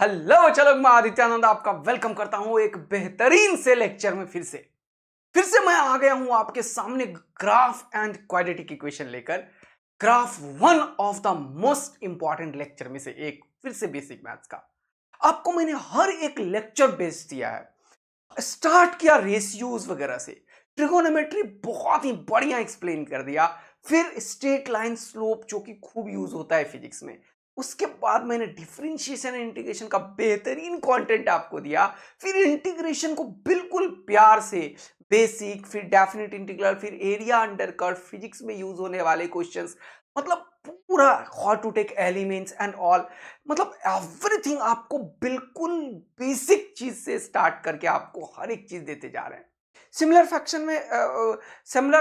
Hello चलो, मैं आदित्यानंद आपका वेलकम करता हूं एक बेहतरीन से लेक्चर में। फिर से मैं आ गया हूं आपके सामने ग्राफ एंड क्वाड्रेटिक इक्वेशन लेकर। Graph one of the most important lecture में से एक, फिर से बेसिक मैथ्स का। आपको मैंने हर एक लेक्चर बेस दिया है। स्टार्ट किया रेशियोज वगैरह से, ट्रिगोनोमेट्री बहुत ही बढ़िया एक्सप्लेन कर दिया, फिर स्ट्रेट लाइन स्लोप जो कि खूब यूज होता है फिजिक्स में। उसके बाद मैंने डिफरेंशिएशन एंड इंटीग्रेशन का बेहतरीन कंटेंट आपको दिया, फिर इंटीग्रेशन को बिल्कुल प्यार से बेसिक, फिर डेफिनेट इंटीग्रल, फिर एरिया अंडर कर्व, फिजिक्स में यूज होने वाले क्वेश्चंस, मतलब पूरा how to take elements and all, मतलब एवरीथिंग आपको बिल्कुल बेसिक चीज से स्टार्ट करके आपको हर एक चीज देते जा रहे हैं। सिमिलर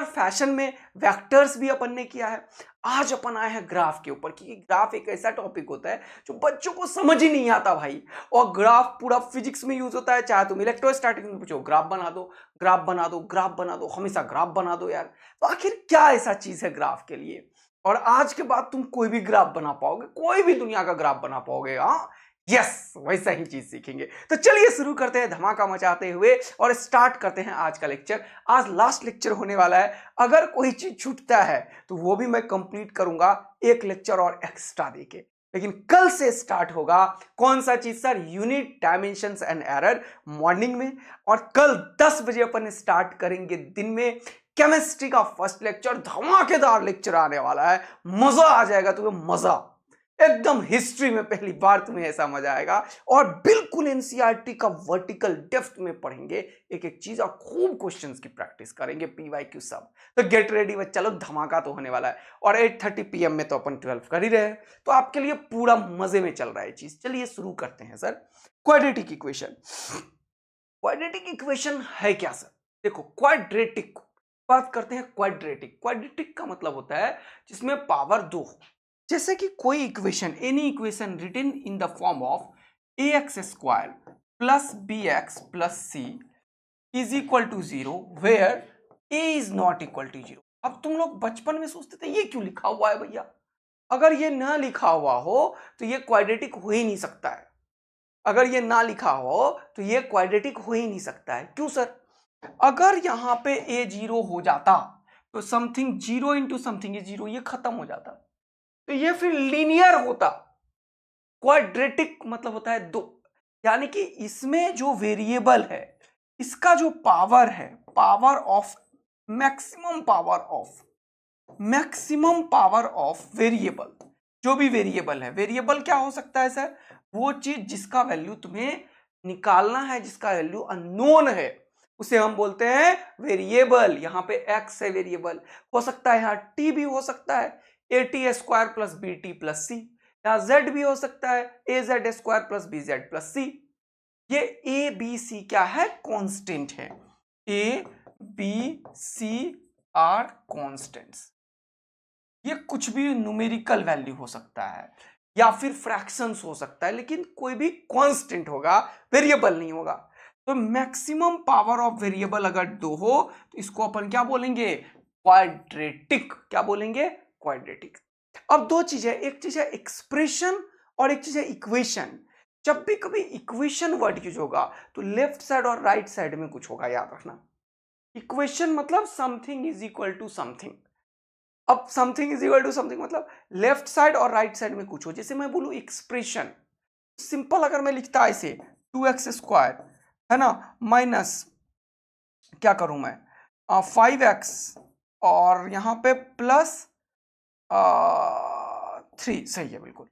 फैशन में वेक्टर्स भी अपन ने किया है। आज अपन आए हैं ग्राफ के ऊपर, क्योंकि ग्राफ एक ऐसा टॉपिक होता है जो बच्चों को समझ ही नहीं आता भाई। और ग्राफ पूरा फिजिक्स में यूज होता है, चाहे तुम इलेक्ट्रोस्टैटिक्स में पूछो ग्राफ बना दो, ग्राफ बना दो, ग्राफ बना दो, हमेशा ग्राफ बना दो यार। तो आखिर क्या ऐसा चीज है ग्राफ के लिए? और आज के बाद तुम कोई भी ग्राफ बना पाओगे, कोई भी दुनिया का ग्राफ बना पाओगे। हाँ यस, वैसा ही चीज सीखेंगे। तो चलिए शुरू करते हैं धमाका मचाते हुए और स्टार्ट करते हैं आज का लेक्चर। आज लास्ट लेक्चर होने वाला है। अगर कोई चीज छूटता है तो वो भी मैं कंप्लीट करूंगा एक लेक्चर और एक्स्ट्रा देके। लेकिन कल से स्टार्ट होगा कौन सा चीज sir? Unit dimensions and error morning में। और कल 10 बजे अपन स्टार्ट करेंगे दिन में केमिस्ट्री का फर्स्ट लेक्चर। धमाकेदार लेक्चर आने वाला है, मजा आ जाएगा तुम्हें, मजा एकदम। हिस्ट्री में पहली बार तुम्हें ऐसा मजा आएगा। और बिल्कुल एनसीईआरटी का वर्टिकल डेप्थ में पढ़ेंगे एक एक चीज, और खूब क्वेश्चंस की प्रैक्टिस करेंगे, पीवाईक्यू सब। तो गेट रेडी बच्चा, चलो धमाका तो होने वाला है। और 8:30 PM में तो अपन 12 कर ही रहे हैं, तो आपके लिए पूरा मजे में चल रहा है चीज। चलिए शुरू करते हैं sir. Quadratic equation. Quadratic equation है क्या सर? देखो, क्वाड्रेटिक बात करते हैं। क्वाड्रेटिक का मतलब होता है जिसमें पावर 2 हो। जैसे कि कोई equation, any equation written in the form of ax² plus bx plus c is equal to 0 where a is not equal to 0। अब तुम लोग बचपन में सोचते थे ये क्यों लिखा हुआ है भैया? अगर ये ना लिखा हुआ हो तो ये क्वाड्रेटिक हो ही नहीं सकता है। अगर ये ना लिखा हो तो ये क्वाड्रेटिक हो ही नहीं सकता है। क्यों सर? अगर यहां पे a 0 हो जाता तो समथिंग 0 इंटू समथिंग इज 0, ये खत्म हो जाता, तो ये फिर लीनियर होता। क्वाड्रेटिक मतलब होता है 2, यानी कि इसमें जो वेरिएबल है, इसका जो पावर है, power of maximum power of variable, जो भी वेरिएबल है। वेरिएबल क्या हो सकता है सर? वो चीज जिसका वैल्यू तुम्हें निकालना है, जिसका वैल्यू अननोन है, उसे हम बोलते हैं वेरिएबल। यहां पे x है वेरिएबल, हो सकता है यहाँ t भी हो सकता है, at² plus bt plus c। यहाँ z भी हो सकता है, az² plus bz plus c। ये a b c क्या है? कांस्टेंट है। a b c are constants. ये कुछ भी न्यूमेरिकल वैल्यू हो सकता है या फिर फ्रैक्शंस हो सकता है, लेकिन कोई भी कांस्टेंट होगा, वेरिएबल नहीं होगा। तो मैक्सिमम पावर ऑफ वेरिएबल अगर 2 हो तो इसको अपन क्या बोलेंगे? क्वाड्रेटिक। क्या बोलेंगे? क्वाड्रेटिक। अब दो चीजें, एक चीज है एक्सप्रेशन और एक चीज है इक्वेशन। जब भी कभी इक्वेशन वर्ड यूज होगा तो लेफ्ट साइड और राइट साइड में कुछ होगा, याद रखना। इक्वेशन मतलब something is equal to something. अब something is equal to something मतलब लेफ्ट साइड और राइट साइड में कुछ हो। जैसे मैं बोलूं एक्सप्रेशन, सिंपल अगर मैं लिखता ऐसे 2x² है ना, माइनस क्या करूं मैं 5x और यहां पे प्लस 3, सही है बिल्कुल,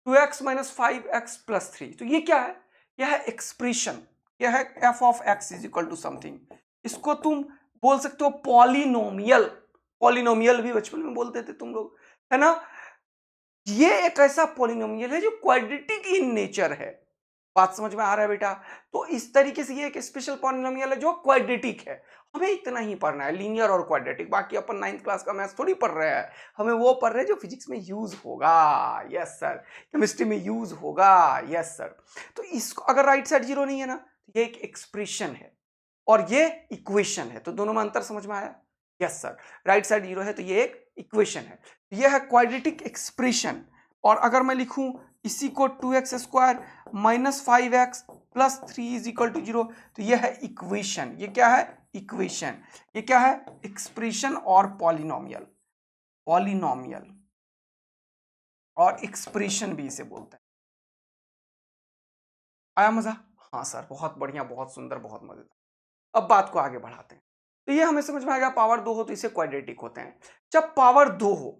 2x माइनस 5x प्लस 3। तो ये क्या है? यह है एक्सप्रेशन, यह है f of x is equal to something. इसको तुम बोल सकते हो पॉलिनोमियल। पॉलिनोमियल भी बचपन में बोलते थे तुम लोग, है ना। ये एक ऐसा पॉलिनोमियल है जो क्वाड्रेटिक इन नेचर है। बात समझ में आ रहा है बेटा? तो इस तरीके से ये एक स्पेशल पॉलिनोमियल है जो क्वाड्रेटिक है। हमें इतना ही पढ़ना है, लीनियर और क्वाड्रेटिक। बाकी अपन 9th क्लास का मैथ्स थोड़ी पढ़ रहे हैं, हमें वो पढ़ रहे हैं जो फिजिक्स में यूज होगा। Yes sir. केमिस्ट्री में यूज होगा। Yes sir. तो इसको अगर राइट साइड 0 नहीं है ना, तो ये एक एक्सप्रेशन है और ये इक्वेशन है। तो दोनों में अंतर समझ में आया? Yes sir. राइट साइड 0 है तो ये एक इक्वेशन है, ये है क्वाड्रेटिक एक्सप्रेशन। और अगर मैं लिखूं इसी को 2x² minus 5x plus 3 is equal to 0। तो यह है इक्वेशन। ये क्या है? इक्वेशन। ये क्या है? एक्सप्रेशन और पॉलिनोमियल। पॉलिनोमियल और एक्सप्रेशन भी इसे बोलते हैं। आया मजा? हाँ सर, बहुत बढ़िया, बहुत सुंदर, बहुत मजेदार। अब बात को आगे बढ़ाते हैं। तो ये हमें समझ में आ गया, पावर 2 हो तो इसे क्वाड्रेटिक होते हैं। जब पावर 2 हो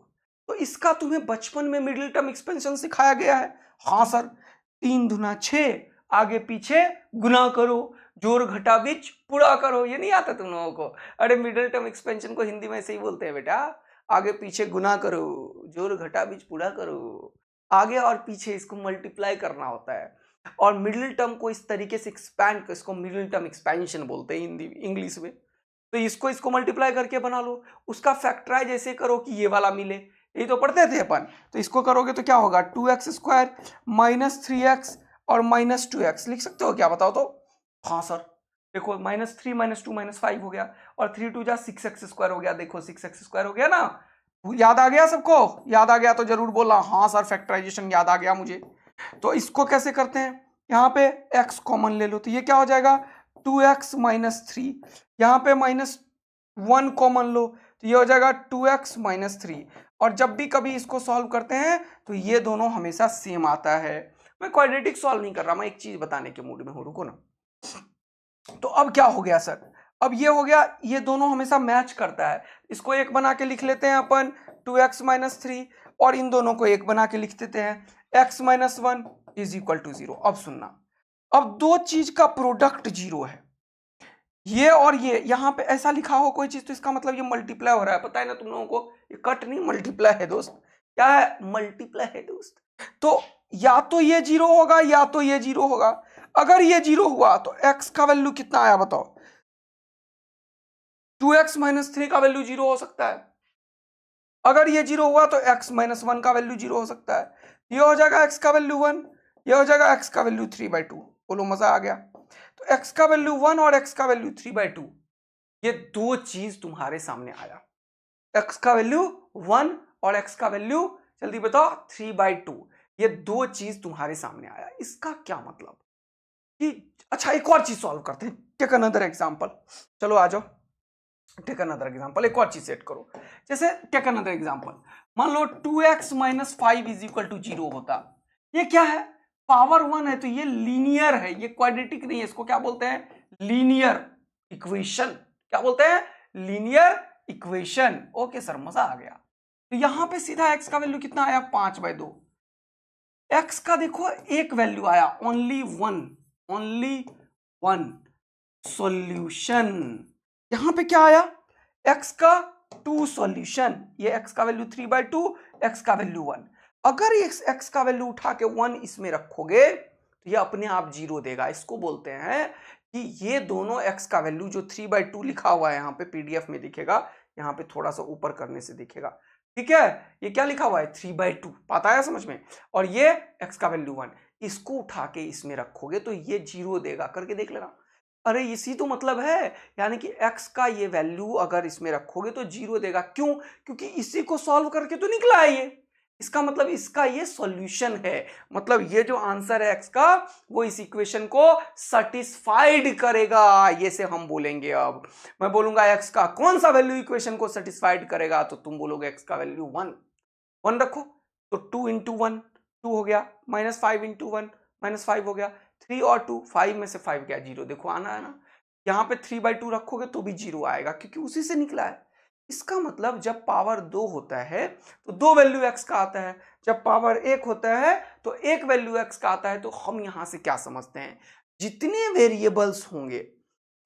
तो इसका तुम्हें बचपन में मिडिल टर्म एक्सपेंशन सिखाया गया है। हाँ सर, 3 दूना 6, आगे पीछे गुना करो, जोड़ घटा बीच पूरा करो। ये नहीं आता तुम लोगों को? अरे मिडिल टर्म एक्सपेंशन को हिंदी में ऐसे ही बोलते हैं बेटा, आगे पीछे गुना करो, जोड़ घटा बीच पूरा करो। आगे और पीछे इसको मल्टीप्लाई करना होता है। और मिडिल टर्म को इस तरीके से एक्सपैंड, इसको मिडिल टर्म एक्सपेंशन बोलते हैं हिंदी इंग्लिश में। तो इसको मल्टीप्लाई करके बना लो, उसका फैक्टराइज ऐसे करो कि ये वाला मिले। यही तो पढ़ते थे अपन। तो इसको करोगे तो क्या होगा? 2x² माइनस 3x और माइनस 2x लिख सकते हो क्या? बताओ तो। हाँ सर, देखो -3 -2 -5 हो गया, और 3 2 जा 6x² हो गया। देखो 6x² हो गया ना। याद आ गया सबको? याद आ गया तो जरूर बोलना हाँ सर, फैक्टराइजेशन याद आ गया मुझे। तो इसको कैसे करते हैं? यहाँ पे x कॉमन ले लो, तो ये क्या हो जाएगा? 2x minus 3। यहाँ पे -1 कॉमन लो, तो ये हो जाएगा 2x माइनस 3। और जब भी कभी इसको सॉल्व करते हैं तो ये दोनों हमेशा सेम आता है। मैं क्वाड्रेटिक सॉल्व नहीं कर रहा, मैं एक चीज बताने के मूड में हूं, रुको ना। तो अब क्या हो गया सर? अब ये हो गया, ये दोनों हमेशा मैच करता है। इसको एक बना के लिख लेते हैं अपन 2x माइनस 3, और इन दोनों को एक बना के लिख देते हैं x minus 1 is equal to 0। अब सुनना, अब दो चीज का प्रोडक्ट 0 है, ये और ये। यहां पे ऐसा लिखा हो कोई चीज तो इसका मतलब ये मल्टीप्लाई हो रहा है। पता है ना तुम लोगों को? ये कट नहीं, मल्टीप्लाई है दोस्त। क्या है? मल्टीप्लाई है दोस्त। तो या तो ये 0 होगा या तो ये 0 होगा। अगर ये 0 हुआ तो x का वैल्यू कितना आया बताओ? 2x माइनस 3 का वैल्यू 0 हो सकता है। अगर ये 0 हुआ तो x माइनस 1 का वैल्यू 0 हो सकता है। ये हो जाएगा x का वैल्यू 1, ये हो जाएगा x का वैल्यू 3/2। बोलो मजा आ गया? तो x का वैल्यू 1 और x का वैल्यू 3/2, ये दो चीज तुम्हारे सामने आया। x का वैल्यू 1 और x का वैल्यू, जल्दी बताओ, 3/2। ये दो चीज तुम्हारे सामने आया। इसका क्या मतलब कि अच्छा, एक और चीज सॉल्व करते हैं। Take another example. चलो आ जाओ, टेक अनदर एग्जांपल। एक और चीज सेट करो। जैसे टेक अनदर एग्जांपल, मान लो 2x minus 5 is equal to 0 होता। ये क्या है? पावर 1 है तो ये लीनियर है, ये क्वाड्रेटिक नहीं है। इसको क्या बोलते हैं? Linear equation. क्या बोलते हैं? Linear equation. ओके सर, मजा आ गया। तो यहां पे सीधा x का वैल्यू कितना आया? 5/2। x का देखो एक वैल्यू आया, ओनली वन सॉल्यूशन। यहां पे क्या आया? x का 2 सॉल्यूशन। ये x का वैल्यू 3/2, x का वैल्यू 1। अगर x का वैल्यू उठा के 1 इसमें रखोगे तो ये अपने आप 0 देगा। इसको बोलते हैं कि ये दोनों x का वैल्यू, जो 3/2 लिखा हुआ है यहाँ पे पीडीएफ में दिखेगा, यहाँ पे थोड़ा सा ऊपर करने से दिखेगा, ठीक है? ये क्या लिखा हुआ है? 3/2। पता है समझ में? और ये x का वैल्यू 1, इसको उठा के इसमें रखोगे तो ये 0 देगा। करके देख लेना। अरे इसी तो मतलब है, यानी कि x का ये वैल्यू अगर इसमें रखोगे तो 0 देगा। क्यों? क्योंकि इसी को सॉल्व करके तो निकला है ये। इसका मतलब इसका ये सॉल्यूशन है। मतलब ये जो आंसर है x का, वो इस इक्वेशन को सेटिस्फाइड करेगा, ये से हम बोलेंगे। अब मैं बोलूंगा x का कौन सा वैल्यू इक्वेशन को सेटिस्फाइड करेगा, तो तुम बोलोगे x का वैल्यू 1 रखो। तो 2 इंटू 1 2 हो गया, -5 इंटू 1 -5 हो गया, 3 और 2 5 में से 5 गया 0। देखो आना है ना? यहाँ पे 3/2 रखोगे तो भी 0 आएगा, क्योंकि उसी से निकला है। इसका मतलब जब पावर 2 होता है तो 2 वैल्यू x का आता है, जब पावर 1 होता है तो 1 वैल्यू x का आता है। तो हम यहां से क्या समझते हैं? जितने वेरिएबल्स होंगे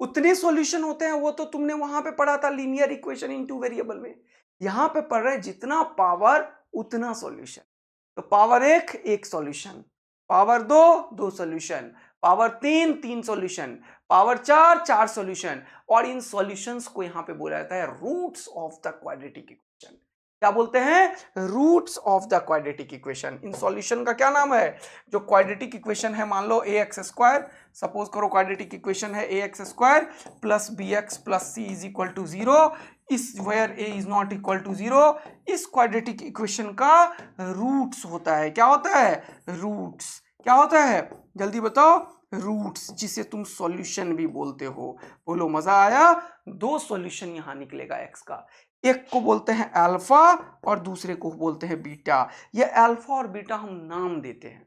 उतने सॉल्यूशन होते हैं। वो तो तुमने वहां पे पढ़ा था, लीनियर इक्वेशन इनटू वेरिएबल में। यहां पे पढ़ रहे हैं जितना पावर उतना सॉल्यूशन। तो power 1 1 solution, power 2 2 solution, power 3 3 solution, power 4 4 solution. और इन सॉल्यूशंस को यहां पे बोला जाता है roots of the quadratic equation. क्या बोलते हैं, roots of the quadratic equation. इन सॉल्यूशन का क्या नाम है, जो क्वाड्रेटिक इक्वेशन है, मान लो ए एक्स स्क्वायर, सपोज करो क्वाड्रेटिक इक्वेशन है a x square plus b x plus C is equal to 0, इस where A is not equal to 0, इस क्वाड्रेटिक इक्वेशन का रूट्स होता है, क्या होता है, रूट्स, क्या होता है, जल्दी बताओ, रूट्स, जिसे तुम सॉल्यूशन भी बोलते हो। बोलो मजा आया। दो सॉल्यूशन यहां निकलेगा एक्स का, एक को बोलते हैं अल्फा और दूसरे को बोलते हैं बीटा। ये अल्फा और बीटा हम नाम देते हैं,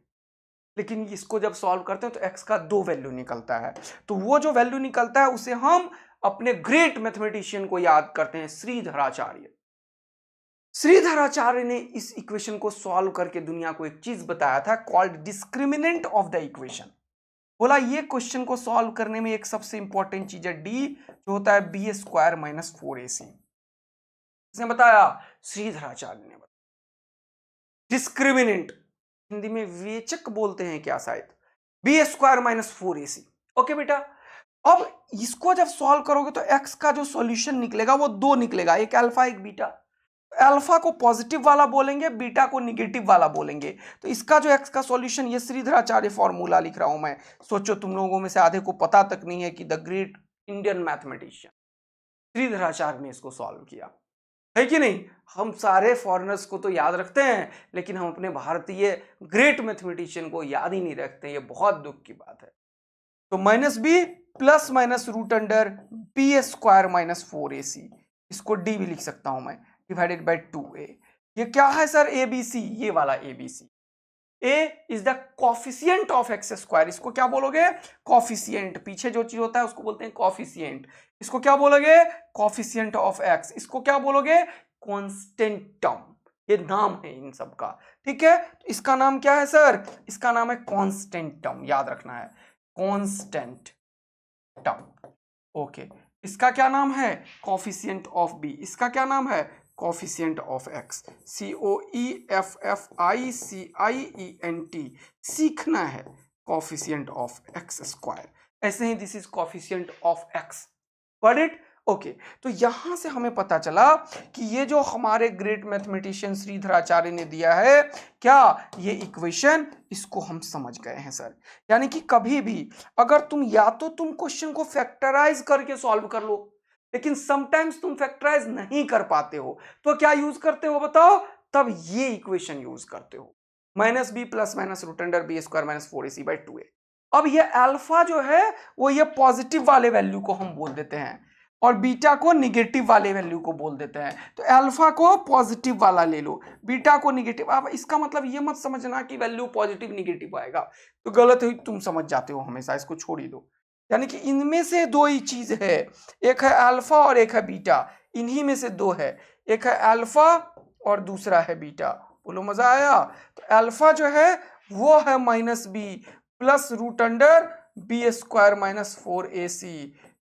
लेकिन इसको जब सॉल्व करते हैं तो एक्स का दो वैल्यू निकलता है। तो वो जो वैल्यू निकलता है उसे हम अपने ग्रेट मैथमेटिशियन को याद करते हैं, श्रीधराचार्य। श्रीधराचार्य ने इस इक्वेशन को सॉल्व करके दुनिया को एक चीज बताया था, called discriminant of the equation. बोला ये क्वेश्चन को सॉल्व करने में एक सबसे इंपॉर्टेंट चीज है डी, जो होता है बी स्क्वायर माइनस 4ac। इसने बताया, श्रीधराचार्य ने बताया। डिस्क्रिमिनेंट हिंदी में विवेचक बोलते हैं क्या शायद, B square minus 4ac। Okay बेटा, अब इसको जब सॉल्व करोगे तो एक्स का जो सॉल्यूशन निकलेगा वो दो निकलेगा, एक अल्फा एक बीटा। अल्फा को पॉजिटिव वाला बोलेंगे, बीटा को निगेटिव वाला बोलेंगे। तो इसका जो एक्स का सॉल्यूशन, ये श्रीधराचार्य फॉर्मूला लिख रहा हूं मैं, सोचो तुम लोगों में से आधे को पता तक नहीं है कि the great Indian mathematician Shridharacharya ने इसको सॉल्व किया, है कि नहीं। हम सारे फॉरेनर्स को तो याद रखते हैं, लेकिन हम अपने भारतीय ग्रेट मैथमेटिशियन को याद ही नहीं रखते, ये बहुत दुख की बात है। तो minus B plus minus root under B square minus 4ac, इसको डी भी लिख सकता हूं मैं, डिवाइडेड बाय 2a। ये क्या है सर, एबीसी, ये वाला ABC. A is the coefficient of x square, इसको क्या बोलोगे, कॉफिशिएंट। पीछे जो चीज होता है उसको बोलते हैं कॉफिशिएंट, इसको क्या बोलोगे, कॉफिशिएंट ऑफ एक्स। इसको क्या बोलोगे, कांस्टेंट टर्म। ये नाम है इन सब का, ठीक है। तो इसका नाम क्या है सर, इसका नाम है कांस्टेंट टर्म, याद रखना है, कांस्टेंट टर्म। ओके, इसका क्या नाम है, कॉफिशिएंट ऑफ बी। इसका क्या नाम है, कॉफिशिएंट ऑफ एक्स, COEFFICIENT। सीखना है कॉफिशिएंट ऑफ एक्स स्क्वायर। ऐसे ही this is coefficient of x, got it. Okay, तो यहां से हमें पता चला कि ये जो हमारे ग्रेट मैथमेटिशियन श्रीधराचार्य ने दिया है, क्या ये इक्वेशन, इसको हम समझ गए हैं सर। यानी कि कभी भी अगर तुम या तो तुम क्वेश्चन को फैक्टराइज करके सॉल्व कर लो, लेकिन समटाइम्स तुम फैक्टराइज नहीं कर पाते हो, तो क्या यूज करते हो बताओ, तब ये इक्वेशन यूज करते हो, minus B plus minus root under B square minus 4ac by 2a। अब ये अल्फा जो है वो ये पॉजिटिव वाले वैल्यू को हम बोल देते हैं, और बीटा को निगेटिव वाले वैल्यू को बोल देते हैं। तो अल्फा को पॉजिटिव वाला ले लो, बीटा को निगेटिव। अब इसका मतलब ये मत समझना कि वैल्यू पॉजिटिव निगेटिव आएगा, तो गलत है, तुम समझ जाते हो हमेशा, इसको छोड़ ही दो। यानी कि इनमें से दो ही चीज है, एक है अल्फा और एक है बीटा, इन्हीं में से दो है, एक है अल्फा और दूसरा है बीटा। बोलो मजा आया। तो अल्फा जो है वो है minus B plus root under B square minus 4ac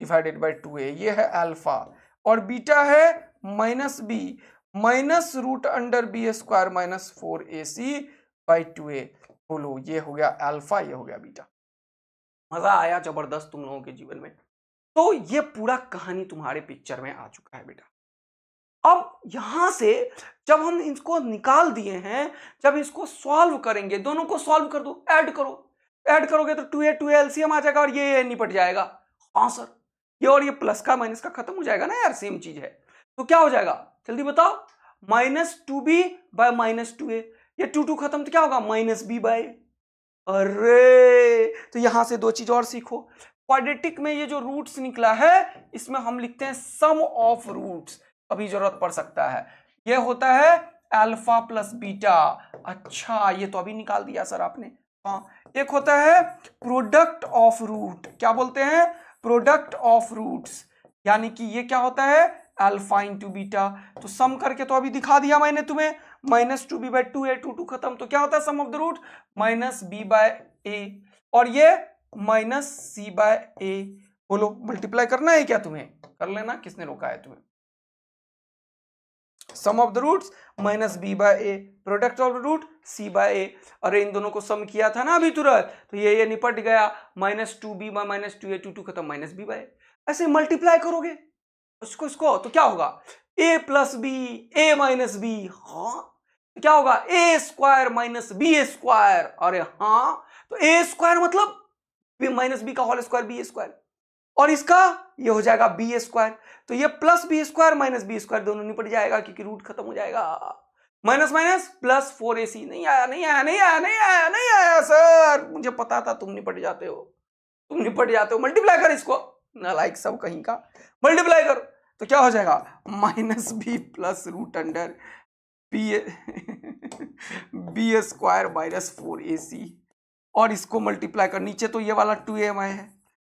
divided by 2a, ये है अल्फा। और बीटा है minus B minus root under B square minus 4ac by 2a। बोलो, ये हो गया अल्फा, ये हो गया बीटा। मजा आया जबरदस्त तुम लोगों के जीवन में। तो ये पूरा कहानी तुम्हारे पिक्चर में आ चुका है बेटा। अब यहां से जब हम इसको निकाल दिए हैं, जब इसको सॉल्व करेंगे, दोनों को सॉल्व कर दो, ऐड करो, ऐड करोगे तो 2a 2a एलसीएम आ जाएगा और ये निपट जाएगा। हाँ सर, ये और ये प्लस का माइनस का खत्म हो जाएगा ना यार, सेम चीज है। तो क्या हो जाएगा जल्दी बताओ, minus 2b bye minus 2a, ये 2 खत्म तो क्या होगा, माइनस b बाय। अरे तो यहां से दो चीज और सीखो। क्वाड्रेटिक में ये जो रूट्स निकला है, इसमें हम लिखते हैं सम ऑफ रूट्स, कभी जरूरत पड़ सकता है। ये होता है अल्फा प्लस बीटा। अच्छा, ये तो अभी निकाल दिया सर आपने। हाँ, एक होता है प्रोडक्ट ऑफ रूट, क्या बोलते हैं, प्रोडक्ट ऑफ रूट्स, यानी कि ये क्या होता है, अल्फा इंटू बीटा। तो सम करके तो अभी दिखा दिया मैंने तुम्हें, माइनस 2b बाई 2a, 2 खत्म, तो क्या होता है sum of the root, minus b by a, और ये माइनस c बाय a। बोलो मल्टीप्लाई करना है क्या तुम्हें, कर लेना, किसने रोका है तुम्हें। Sum of the roots minus b by a, product of the root c by a। अरे इन दोनों को सम किया था ना अभी तुरंत, तो ये निपट गया, minus 2b bye minus 2a, 2 खत्म, माइनस b बाय। ऐसे मल्टीप्लाई करोगे इसको इसको तो क्या होगा, A plus B A minus B, हाँ तो क्या होगा A square minus B square, अरे हाँ तो ए स्क्वायर मतलब बी माइनस बी का होल स्क्वायर बी स्क्वायर, और इसका ये हो जाएगा बी स्क्वायर, तो ये plus B square minus B square दोनों निपट जाएगा क्योंकि रूट खत्म हो जाएगा। माइनस माइनस प्लस 4ac, नहीं आया नहीं आया नहीं आया नहीं आया नहीं आया सर, मुझे पता था तुम निपट जाते हो, तुम निपट जाते हो। मल्टीप्लाई कर इसको, नालायक सब कहीं का, मल्टीप्लाई करो तो क्या हो जाएगा minus B plus root under B B square minus 4ac, और इसको मल्टीप्लाई कर, नीचे तो ये वाला 2am है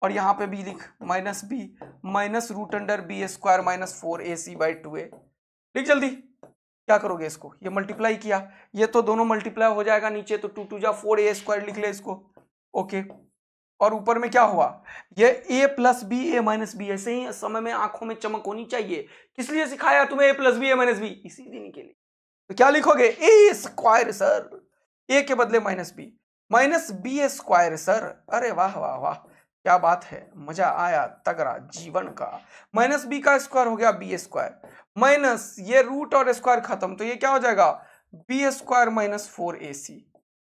और यहाँ पे भी लिख minus B minus root under B square minus 4ac by 2a, लिख जल्दी। क्या करोगे इसको, ये मल्टीप्लाई किया, ये तो दोनों मल्टीप्लाई हो जाएगा, नीचे तो 2 2 जा 4a स्क्वायर लिख ले इसको, ओके। और ऊपर में क्या हुआ, ये a plus B A minus B, ऐसे ही समय में आंखों में चमक होनी चाहिए, किस लिए सिखाया तुम्हें a plus B A minus B, इसी देने के लिए। तो क्या लिखोगे ए स्क्वायर सर, ए के बदले माइनस बी स्क्वायर सर, अरे वाह वाह वाह क्या बात है, मजा आया तगड़ा जीवन का। माइनस बी का स्क्वायर हो गया बी स्क्वायर, माइनस ये रूट और स्क्वायर खत्म, तो ये क्या हो जाएगा बी स्क्वायर माइनस 4ac,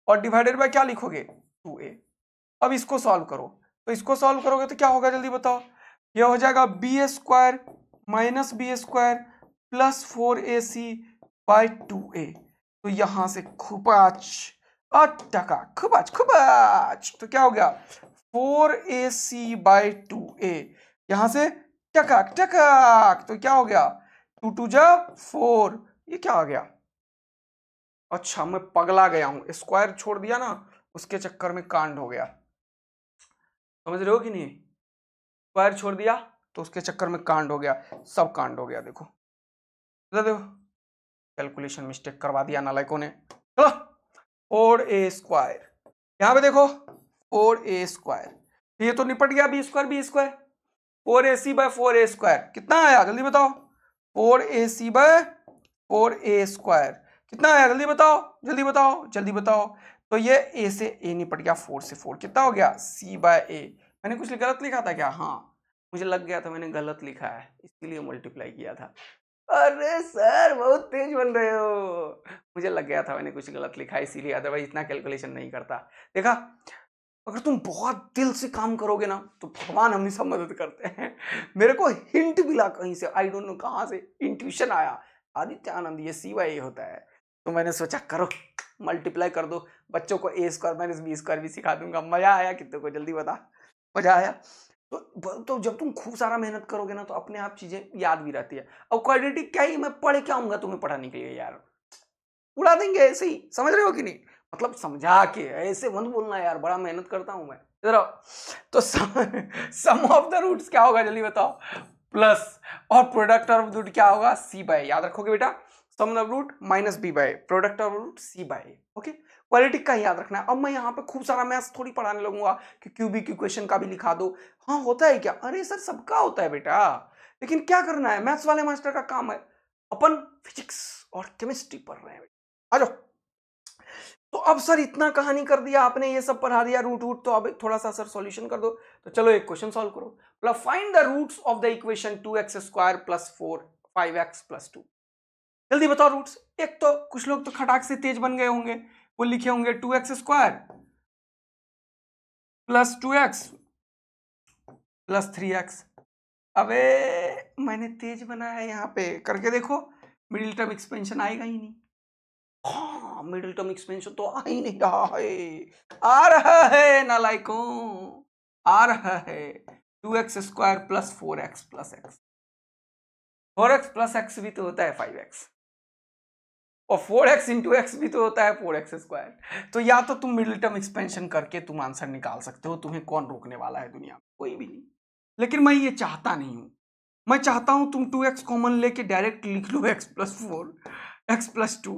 और डिवाइडेड बाय क्या लिखोगे 2a। अब इसको सॉल्व करो, तो इसको सॉल्व करोगे तो क्या होगा जल्दी बताओ, ये हो जाएगा B square minus B square plus 4ac by 2a, तो यहां से खुपाच अटका खुबाच खुबाच, तो क्या हो गया 4ac बाई 2a, यहां से टकक टकक, तो क्या हो गया 2 2 जा 4, ये क्या आ गया, अच्छा मैं पगला गया हूं, स्क्वायर छोड़ दिया ना उसके चक्कर में कांड हो गया, समझ रहे हो कि नहीं, स्क्वायर छोड़ दिया तो उसके चक्कर में कांड हो गया, सब कांड हो गया, देखो देखो कैलकुलेशन मिस्टेक करवा दिया नालायकों ने। चलो 4a स्क्वायर, यहां पे देखो 4a स्क्वायर, ये तो निपट गया B square 4ac bye 4a square कितना आया जल्दी बताओ, 4ac बाय 4a स्क्वायर कितना आया जल्दी बताओ जल्दी बताओ जल्दी बताओ, तो ये a से a निपट गया, 4 से 4 कितना हो गया c बाय a, मैंने कुछ गलत लिखा था क्या, हाँ मुझे लग गया था मैंने गलत लिखा है इसलिए मल्टीप्लाई किया था, अरे सर बहुत तेज बन रहे हो, मुझे लग गया था मैंने कुछ गलत लिखा है इसीलिए, अदरवाइज इतना कैलकुलेशन नहीं करता। देखा अगर तुम बहुत दिल से काम करोगे ना तो भगवान हमेशा मदद करते हैं। मेरे को हिंट मिला कहीं से, आई डोंट नो कहाँ से इंट्यूशन आया, आदित्य आनंद ये सी बाई ए होता है, तो मैंने सोचा करो मल्टीप्लाई कर दो, बच्चों को ए स्क्वायर माइनस बी स्क्वायर भी सिखा दूंगा। मजा आया कितने को जल्दी बता, मजा आया। तो जब तुम खूब सारा मेहनत करोगे ना तो अपने आप चीजें याद भी रहती है। अब क्वाड्रेटिक क्या ही मैं पढ़ के आऊंगा तुम्हें पढ़ाने के लिए यार, उड़ा देंगे ऐसे ही, समझ रहे हो कि नहीं, मतलब समझा के, ऐसे मत बोलना यार बड़ा मेहनत करता हूं मैं, इधर आओ। तो सम ऑफ द रूट्स क्या होगा जल्दी बताओ, प्लस और प्रोडक्ट ऑफ रूट क्या होगा सी बाय, याद रखोगे बेटा, sum of root minus b by product of root c by, okay. Quality का याद रखना है। अब मैं यहाँ पे खूब सारा मैथ्स थोड़ी पढ़ाने लगूंगा कि क्यूबिक इक्वेशन का भी लिखा दो, हाँ होता है क्या, अरे सर सबका होता है बेटा, लेकिन क्या करना है, मैथ्स वाले मास्टर का काम है, अपन फिजिक्स और केमिस्ट्री पढ़ रहे हैं, आ जाओ। तो अब सर इतना कहानी कर दिया आपने, ये सब पढ़ा दिया रूट रूट, तो अब थोड़ा सा सर सॉल्यूशन कर दो, तो चलो एक क्वेश्चन सॉल्व करो, मतलब find the roots of the equation 2x square plus 4 5x plus 2, जल्दी बताओ रूट्स। एक तो कुछ लोग तो खटाक से तेज बन गए होंगे, वो लिखे होंगे 2x square plus 2x plus 3x, अबे मैंने तेज बनाया है, यहाँ पे करके देखो मिडिल टर्म एक्सपेंशन आएगा ही नहीं, हाँ मिडिल टर्म एक्सपेंशन तो आ ही नहीं रहा है, आ रहा है नालायकों, आ रहा है 2x square plus 4x plus x, 4x plus x भी तो होता है 5x, और 4x इंटू एक्स भी तो होता है 4x स्क्वायर, तो या तो तुम मिडिल टर्म एक्सपेंशन करके तुम आंसर निकाल सकते हो, तुम्हें कौन रोकने वाला है दुनिया में, कोई भी नहीं, लेकिन मैं ये चाहता नहीं हूं, मैं चाहता हूं तुम 2x कॉमन लेके डायरेक्ट लिख लो x प्लस 4 x प्लस 2,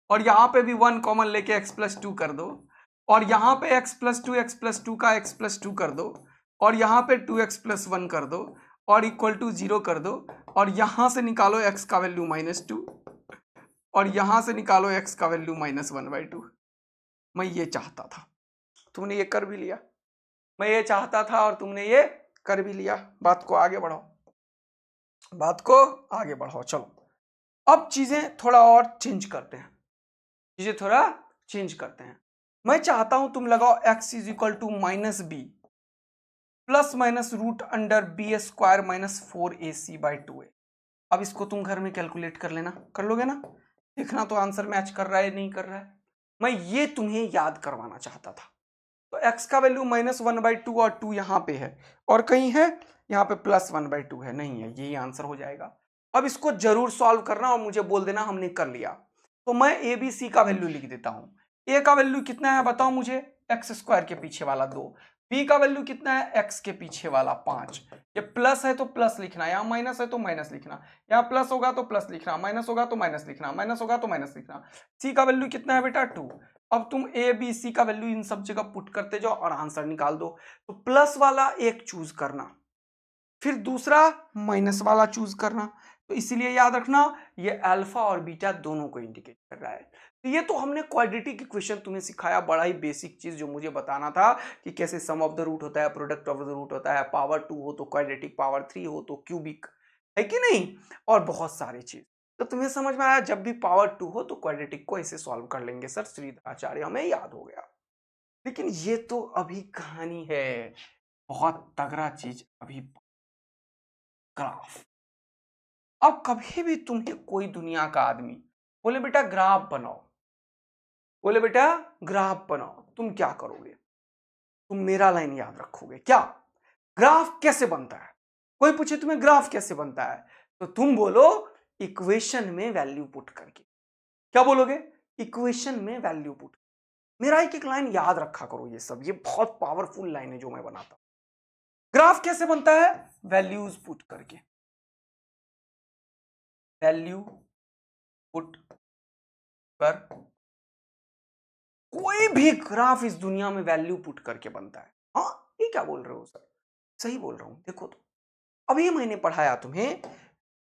और यहाँ पे भी 1 कॉमन लेके x प्लस 2 कर दो, और यहाँ पे x प्लस 2 का x प्लस 2 कर दो, और यहाँ पे 2x प्लस 1 कर दो, और इक्वल टू 0 कर दो, और यहाँ से निकालो x का वैल्यू -2, और यहां से निकालो x का वैल्यू -1/2। मैं ये चाहता था, तुमने ये कर भी लिया, मैं ये चाहता था और तुमने ये कर भी लिया, बात को आगे बढ़ाओ। बात को आगे बढ़ाओ। चलो अब चीजें थोड़ा और चेंज करते हैं, चीजें थोड़ा चेंज करते हैं। मैं चाहता हूं तुम लगाओ x is equal to minus B plus minus root under B square minus 4ac/2a। अब इसको तुम घर में कैलकुलेट कर लेना, कर लोगे ना? देखना तो आंसर मैच कर रहा है नहीं कर रहा है। मैं ये तुम्हें याद करवाना चाहता था। तो x का वैल्यू -1/2 और 2 यहाँ पे है और कहीं है यहाँ पे +1/2 है, नहीं है, यही आंसर हो जाएगा। अब इसको जरूर सॉल्व करना और मुझे बोल देना हमने कर लिया। तो मैं ए बी सी का वैल्यू लिख देता हूँ। ए का वैल्यू कितना है बताओ मुझे, x² के पीछे वाला 2। बी का वैल्यू कितना है, x के पीछे वाला 5। ये प्लस है तो प्लस लिखना, यहाँ माइनस है तो माइनस लिखना, यहाँ प्लस होगा तो प्लस लिखना, माइनस होगा तो माइनस लिखना, माइनस होगा तो माइनस लिखना। सी का वैल्यू कितना है बेटा 2। अब तुम ए बी सी का वैल्यू इन सब जगह पुट करते जाओ और आंसर निकाल दो। तो प्लस वाला एक चूज करना, फिर दूसरा माइनस वाला चूज करना। तो इसीलिए याद रखना ये अल्फा और बीटा दोनों को इंडिकेट कर रहा है। तो ये तो हमने क्वाड्रेटिक इक्वेशन तुम्हें सिखाया, बड़ा ही बेसिक चीज जो मुझे बताना था कि कैसे सम ऑफ द रूट होता है, प्रोडक्ट ऑफ द रूट होता है, पावर 2 हो तो क्वाड्रेटिक, पावर 3 हो तो क्यूबिक, है कि नहीं, और बहुत सारी चीज। तो तुम्हें समझ में आया, जब भी पावर 2 हो तो क्वाड्रेटिक को ऐसे सॉल्व कर लेंगे सर श्रीधराचार्य, हमें याद हो गया। लेकिन ये तो अभी कहानी है, बहुत तगड़ा चीज अभी, ग्राफ। अब कभी भी तुम्हें कोई दुनिया का आदमी बोले बेटा ग्राफ बनाओ, बोले बेटा ग्राफ बनाओ, तुम क्या करोगे? तुम मेरा लाइन याद रखोगे क्या? ग्राफ कैसे बनता है? कोई पूछे तुम्हें ग्राफ कैसे बनता है, तो तुम बोलो इक्वेशन में वैल्यू पुट करके। क्या बोलोगे? इक्वेशन में वैल्यू पुट। मेरा एक एक लाइन याद रखा करो, ये सब, ये बहुत पावरफुल लाइन है जो मैं बनाता हूं। ग्राफ कैसे बनता है? वैल्यूज पुट करके, वैल्यू पुट कर। कोई भी ग्राफ इस दुनिया में वैल्यू पुट करके बनता है। हाँ, ये क्या बोल रहे हो सर? सही बोल रहा हूं। देखो तो अभी मैंने पढ़ाया तुम्हें,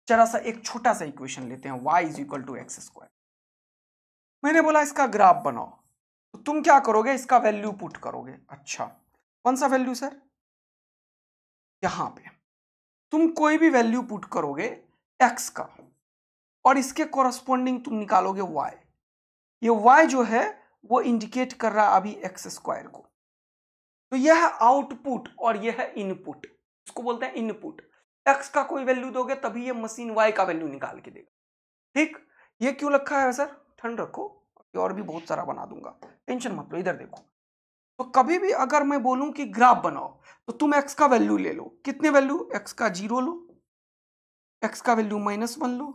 जरा सा एक छोटा सा इक्वेशन लेते हैं, y is equal to x²। मैंने बोला इसका ग्राफ बनाओ, तो तुम क्या करोगे? इसका वैल्यू पुट करोगे। अच्छा, कौन सा वैल्यू सर? यहां पे तुम कोई भी वैल्यू पुट करोगे x का, और इसके कोरस्पॉन्डिंग तुम निकालोगे y। ये y जो है वो इंडिकेट कर रहा है अभी x² को। तो यह है आउटपुट और यह है इनपुट, इसको बोलते हैं इनपुट। x का कोई वैल्यू दोगे तभी ये मशीन y का वैल्यू निकाल के देगा। ठीक, ये क्यों रखा है सर? ठंड रखो, और भी बहुत सारा बना दूंगा, टेंशन मत लो। इधर देखो, तो कभी भी अगर मैं बोलूं कि ग्राफ बनाओ तो तुम x का वैल्यू ले लो। कितने वैल्यू? x का 0 लो, x का वैल्यू -1 लो,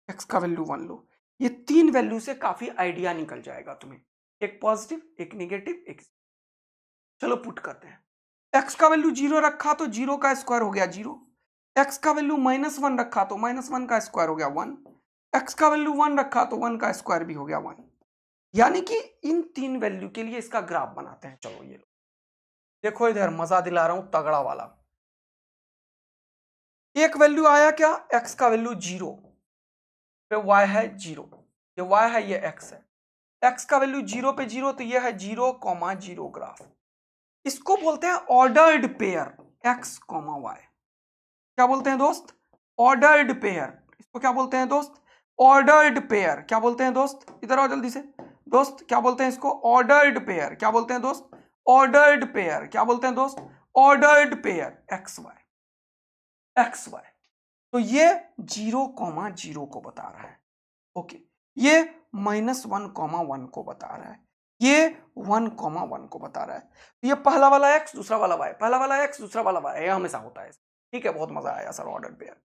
x का वैल्यू 1 लो। ये 3 वैल्यू से काफी आइडिया निकल जाएगा तुम्हें, एक पॉजिटिव, एक नेगेटिव, एक। चलो पुट करते हैं। x का वैल्यू 0 रखा तो 0 का स्क्वायर हो गया 0। x का वैल्यू -1 रखा तो -1 का स्क्वायर हो गया 1। x का वैल्यू 1 रखा तो 1 का स्क्वायर भी हो गया 1। यानी कि इन 3 वैल्यू के लिए इसका ग्राफ बनाते हैं। चलो ये लो, देखो इधर मजा दिला रहा हूं तगड़ा वाला। एक वैल्यू आया क्या? x का वैल्यू 0 पे y है 0, ये y है ये x है। x का वैल्यू 0 पे 0 तो ये है 0,0 ग्राफ। इसको बोलते हैं ऑर्डर्ड पेयर x, y। क्या बोलते हैं दोस्त? Ordered pair. इसको क्या बोलते हैं दोस्त? Ordered pair. क्या बोलते हैं दोस्त? इधर आओ जल्दी से दोस्त, क्या बोलते हैं इसको? Ordered pair. क्या बोलते हैं दोस्त? Ordered pair. क्या बोलते हैं दोस्त? Ordered pair X Y. तो ये 0,0 को बता रहा है। ओके, ये -1,1 को बता रहा है, ये 1,1 को बता रहा है। तो ये पहला वाला x, दूसरा वाला y, पहला वाला x, दूसरा वाला y, ये हमेशा होता है। ठीक है, बहुत मजा आया सर ऑर्डर पेयर।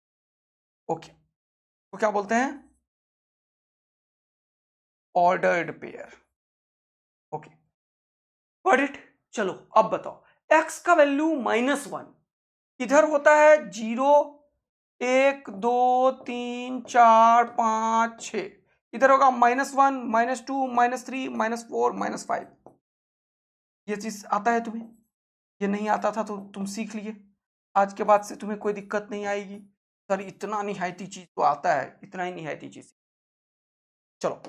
ओके, तो क्या बोलते हैं? Ordered pair. Okay, got it. चलो अब बताओ, x का वैल्यू -1 इधर होता है 0, 1, 2, 3, 4, 5, 6। इधर होगा -1, -2, -3, -4, -5। ये चीज आता है तुम्हें? ये नहीं आता था तो तुम सीख लिए, आज के बाद से तुम्हें कोई दिक्कत नहीं आएगी। सर इतना निहायती चीज तो आता है, इतना ही निहायती चीज। चलो,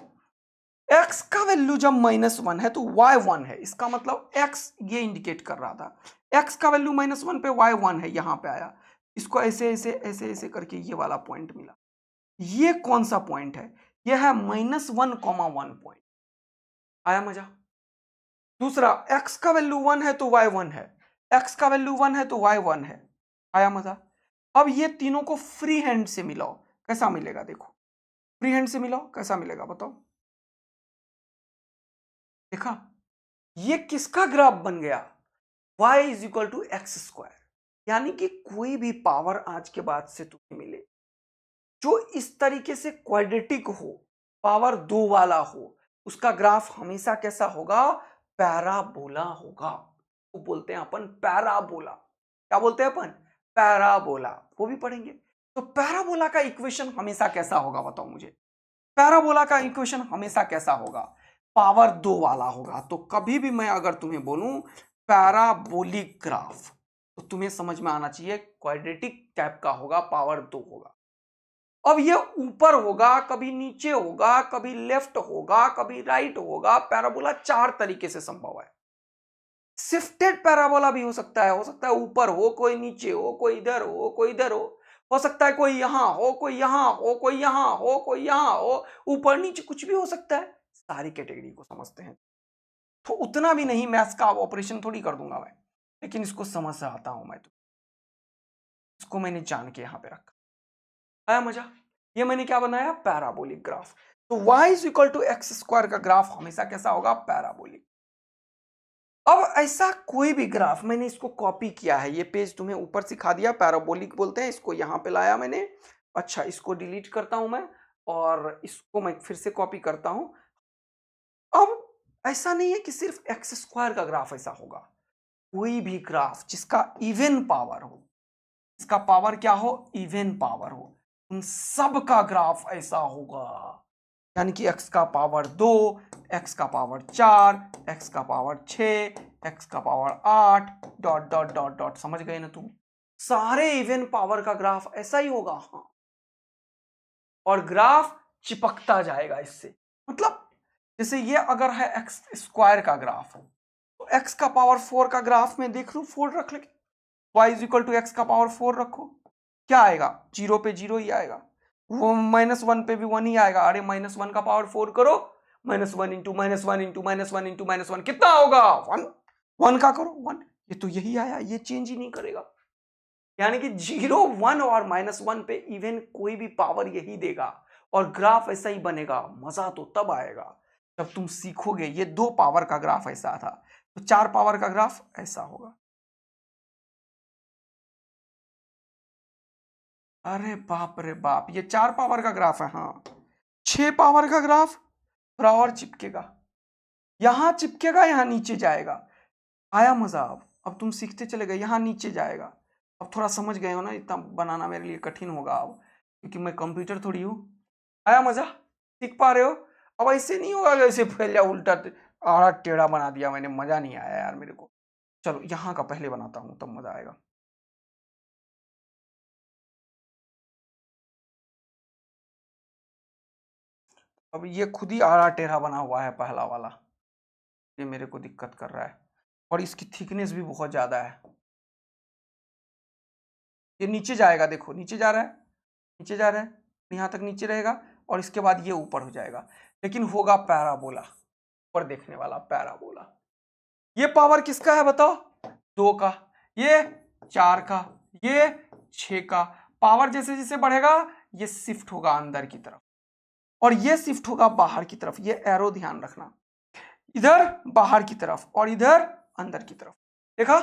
x का वैल्यू जब -1 है तो y 1 है, इसका मतलब x ये इंडिकेट कर रहा था। x का वैल्यू -1 पे y 1 है, यहां पे आया। इसको ऐसे ऐसे ऐसे ऐसे करके ये वाला पॉइंट मिला। ये कौन सा पॉइंट है? ये है -1,1 पॉइंट। आया मजा? दूसरा, x का वैल्यू 1 है तो y 1 है, x का वैल्यू 1 है तो y 1 है। आया मजा? अब ये तीनों को फ्री हैंड से मिलाओ, कैसा मिलेगा? देखो, फ्री हैंड से मिलाओ कैसा मिलेगा बताओ। देखा, ये किसका ग्राफ बन गया? y is equal to X square. यानी कि कोई भी पावर आज के बाद से तुम्हें मिले जो इस तरीके से क्वाड्रेटिक हो, पावर 2 वाला हो, उसका ग्राफ हमेशा कैसा होगा? पैराबोला होगा। वो बोलते हैं अपन पैराबोला। क्या बोलते हैं अपन? पैराबोला। वो भी पढ़ेंगे। तो पैराबोला का इक्वेशन हमेशा कैसा होगा बताओ मुझे? पैराबोला का इक्वेशन हमेशा कैसा होगा? पावर 2 वाला होगा। तो कभी भी मैं अगर तुम्हें बोलूं पैराबोलिक ग्राफ, तो तुम्हें समझ में आना चाहिए क्वाड्रेटिक टाइप का होगा, पावर 2 होगा। अब ये ऊपर होगा, कभी नीचे होगा, कभी लेफ्ट होगा, कभी राइट होगा। पैराबोला 4 तरीके से संभव है। शिफ्टेड पैराबोला भी हो सकता है ऊपर हो, कोई नीचे हो, कोई इधर हो, कोई इधर हो सकता है कोई यहां हो, कोई यहां हो, कोई यहां हो, कोई यहां हो, ऊपर नीचे कुछ भी हो सकता है। सारी कैटेगरी को समझते हैं तो उतना भी नहीं मैथ्स का ऑपरेशन थोड़ी कर दूंगा मैं, लेकिन इसको समझ से आता हूं मैं। तो इसको मैंने जान के यहां पे रखा। आया मजा? ये मैंने क्या बनाया? Parabolic graph. तो y is equal to X square का ग्राफ हमेशा कैसा होगा? पैराबोलिक। अब ऐसा कोई भी ग्राफ, मैंने इसको कॉपी किया है, ये पेज तुम्हें ऊपर सिखा दिया, पैराबोलिक बोलते हैं इसको, यहां पे लाया मैंने। अच्छा, इसको डिलीट करता हूं मैं और इसको मैं फिर से कॉपी करता हूं। अब ऐसा नहीं है कि सिर्फ एक्स स्क्वायर का ग्राफ ऐसा होगा। कोई भी ग्राफ जिसका इवन पावर हो, इसका पावर क्या हो? इवन पावर हो, उन सब का ग्राफ ऐसा होगा। यानी कि x का पावर 2, x का पावर 4, x का पावर 6, x का power 8, dot dot dot dot. समझ गए ना तुम? सारे इवन पावर का ग्राफ ऐसा ही होगा। हाँ, और ग्राफ चिपकता जाएगा इससे। मतलब जैसे ये अगर है एक्स स्क्वायर का ग्राफ, तो x का पावर 4 का ग्राफ में देख लू, 4 रख लेंगे, y is equal to X का पावर 4 रखो, क्या आएगा? 0 पे 0 ही आएगा, वो -1 पे भी 1 ही आएगा। अरे -1 का पावर 4 करो, -1 इंटू -1 इंटू -1 इंटू -1 कितना होगा? 1। 1 का करो 1, ये तो यही आया, ये चेंज ही नहीं करेगा। यानी कि 0, 1 और -1 पे इवन कोई भी पावर यही देगा और ग्राफ ऐसा ही बनेगा। मजा तो तब आएगा जब तुम सीखोगे ये 2 पावर का ग्राफ ऐसा था, तो 4 पावर का ग्राफ ऐसा होगा। अरे बाप रे बाप, ये 4 पावर का ग्राफ है। हाँ, 6 पावर का ग्राफ थोड़ा और चिपकेगा, यहां चिपकेगा, यहां नीचे जाएगा। आया मजा? अब तुम सीखते चले गए, यहां नीचे जाएगा। अब थोड़ा समझ गए हो ना, इतना बनाना मेरे लिए कठिन होगा अब, क्योंकि मैं कंप्यूटर थोड़ी हूं। आया मजा? सीख पा रहे हो? अब ऐसे नहीं होगा कि ऐसे फैल जाए, उल्टा आड़ा टेढ़ा बना दिया मैंने, मजा नहीं आया यार मेरे को। चलो यहां का पहले बनाता हूं, तब मजा आएगा। अब ये खुद ही आड़ा टेढ़ा बना हुआ है पहला वाला, ये मेरे को दिक्कत कर रहा है, और इसकी थिकनेस भी बहुत ज्यादा है। ये नीचे जाएगा, देखो नीचे जा रहा है, नीचे जा रहा है, यहां तक नीचे रहेगा, और इसके बाद ये ऊपर हो जाएगा, लेकिन होगा पैराबोला, ऊपर देखने वाला पैराबोला। ये पावर किसका है बताओ? 2 का, ये 4 का, ये 6 का। पावर जैसे जैसे बढ़ेगा ये शिफ्ट होगा अंदर की तरफ, और ये शिफ्ट होगा बाहर की तरफ। ये एरो ध्यान रखना, इधर बाहर की तरफ और इधर अंदर की तरफ। देखा?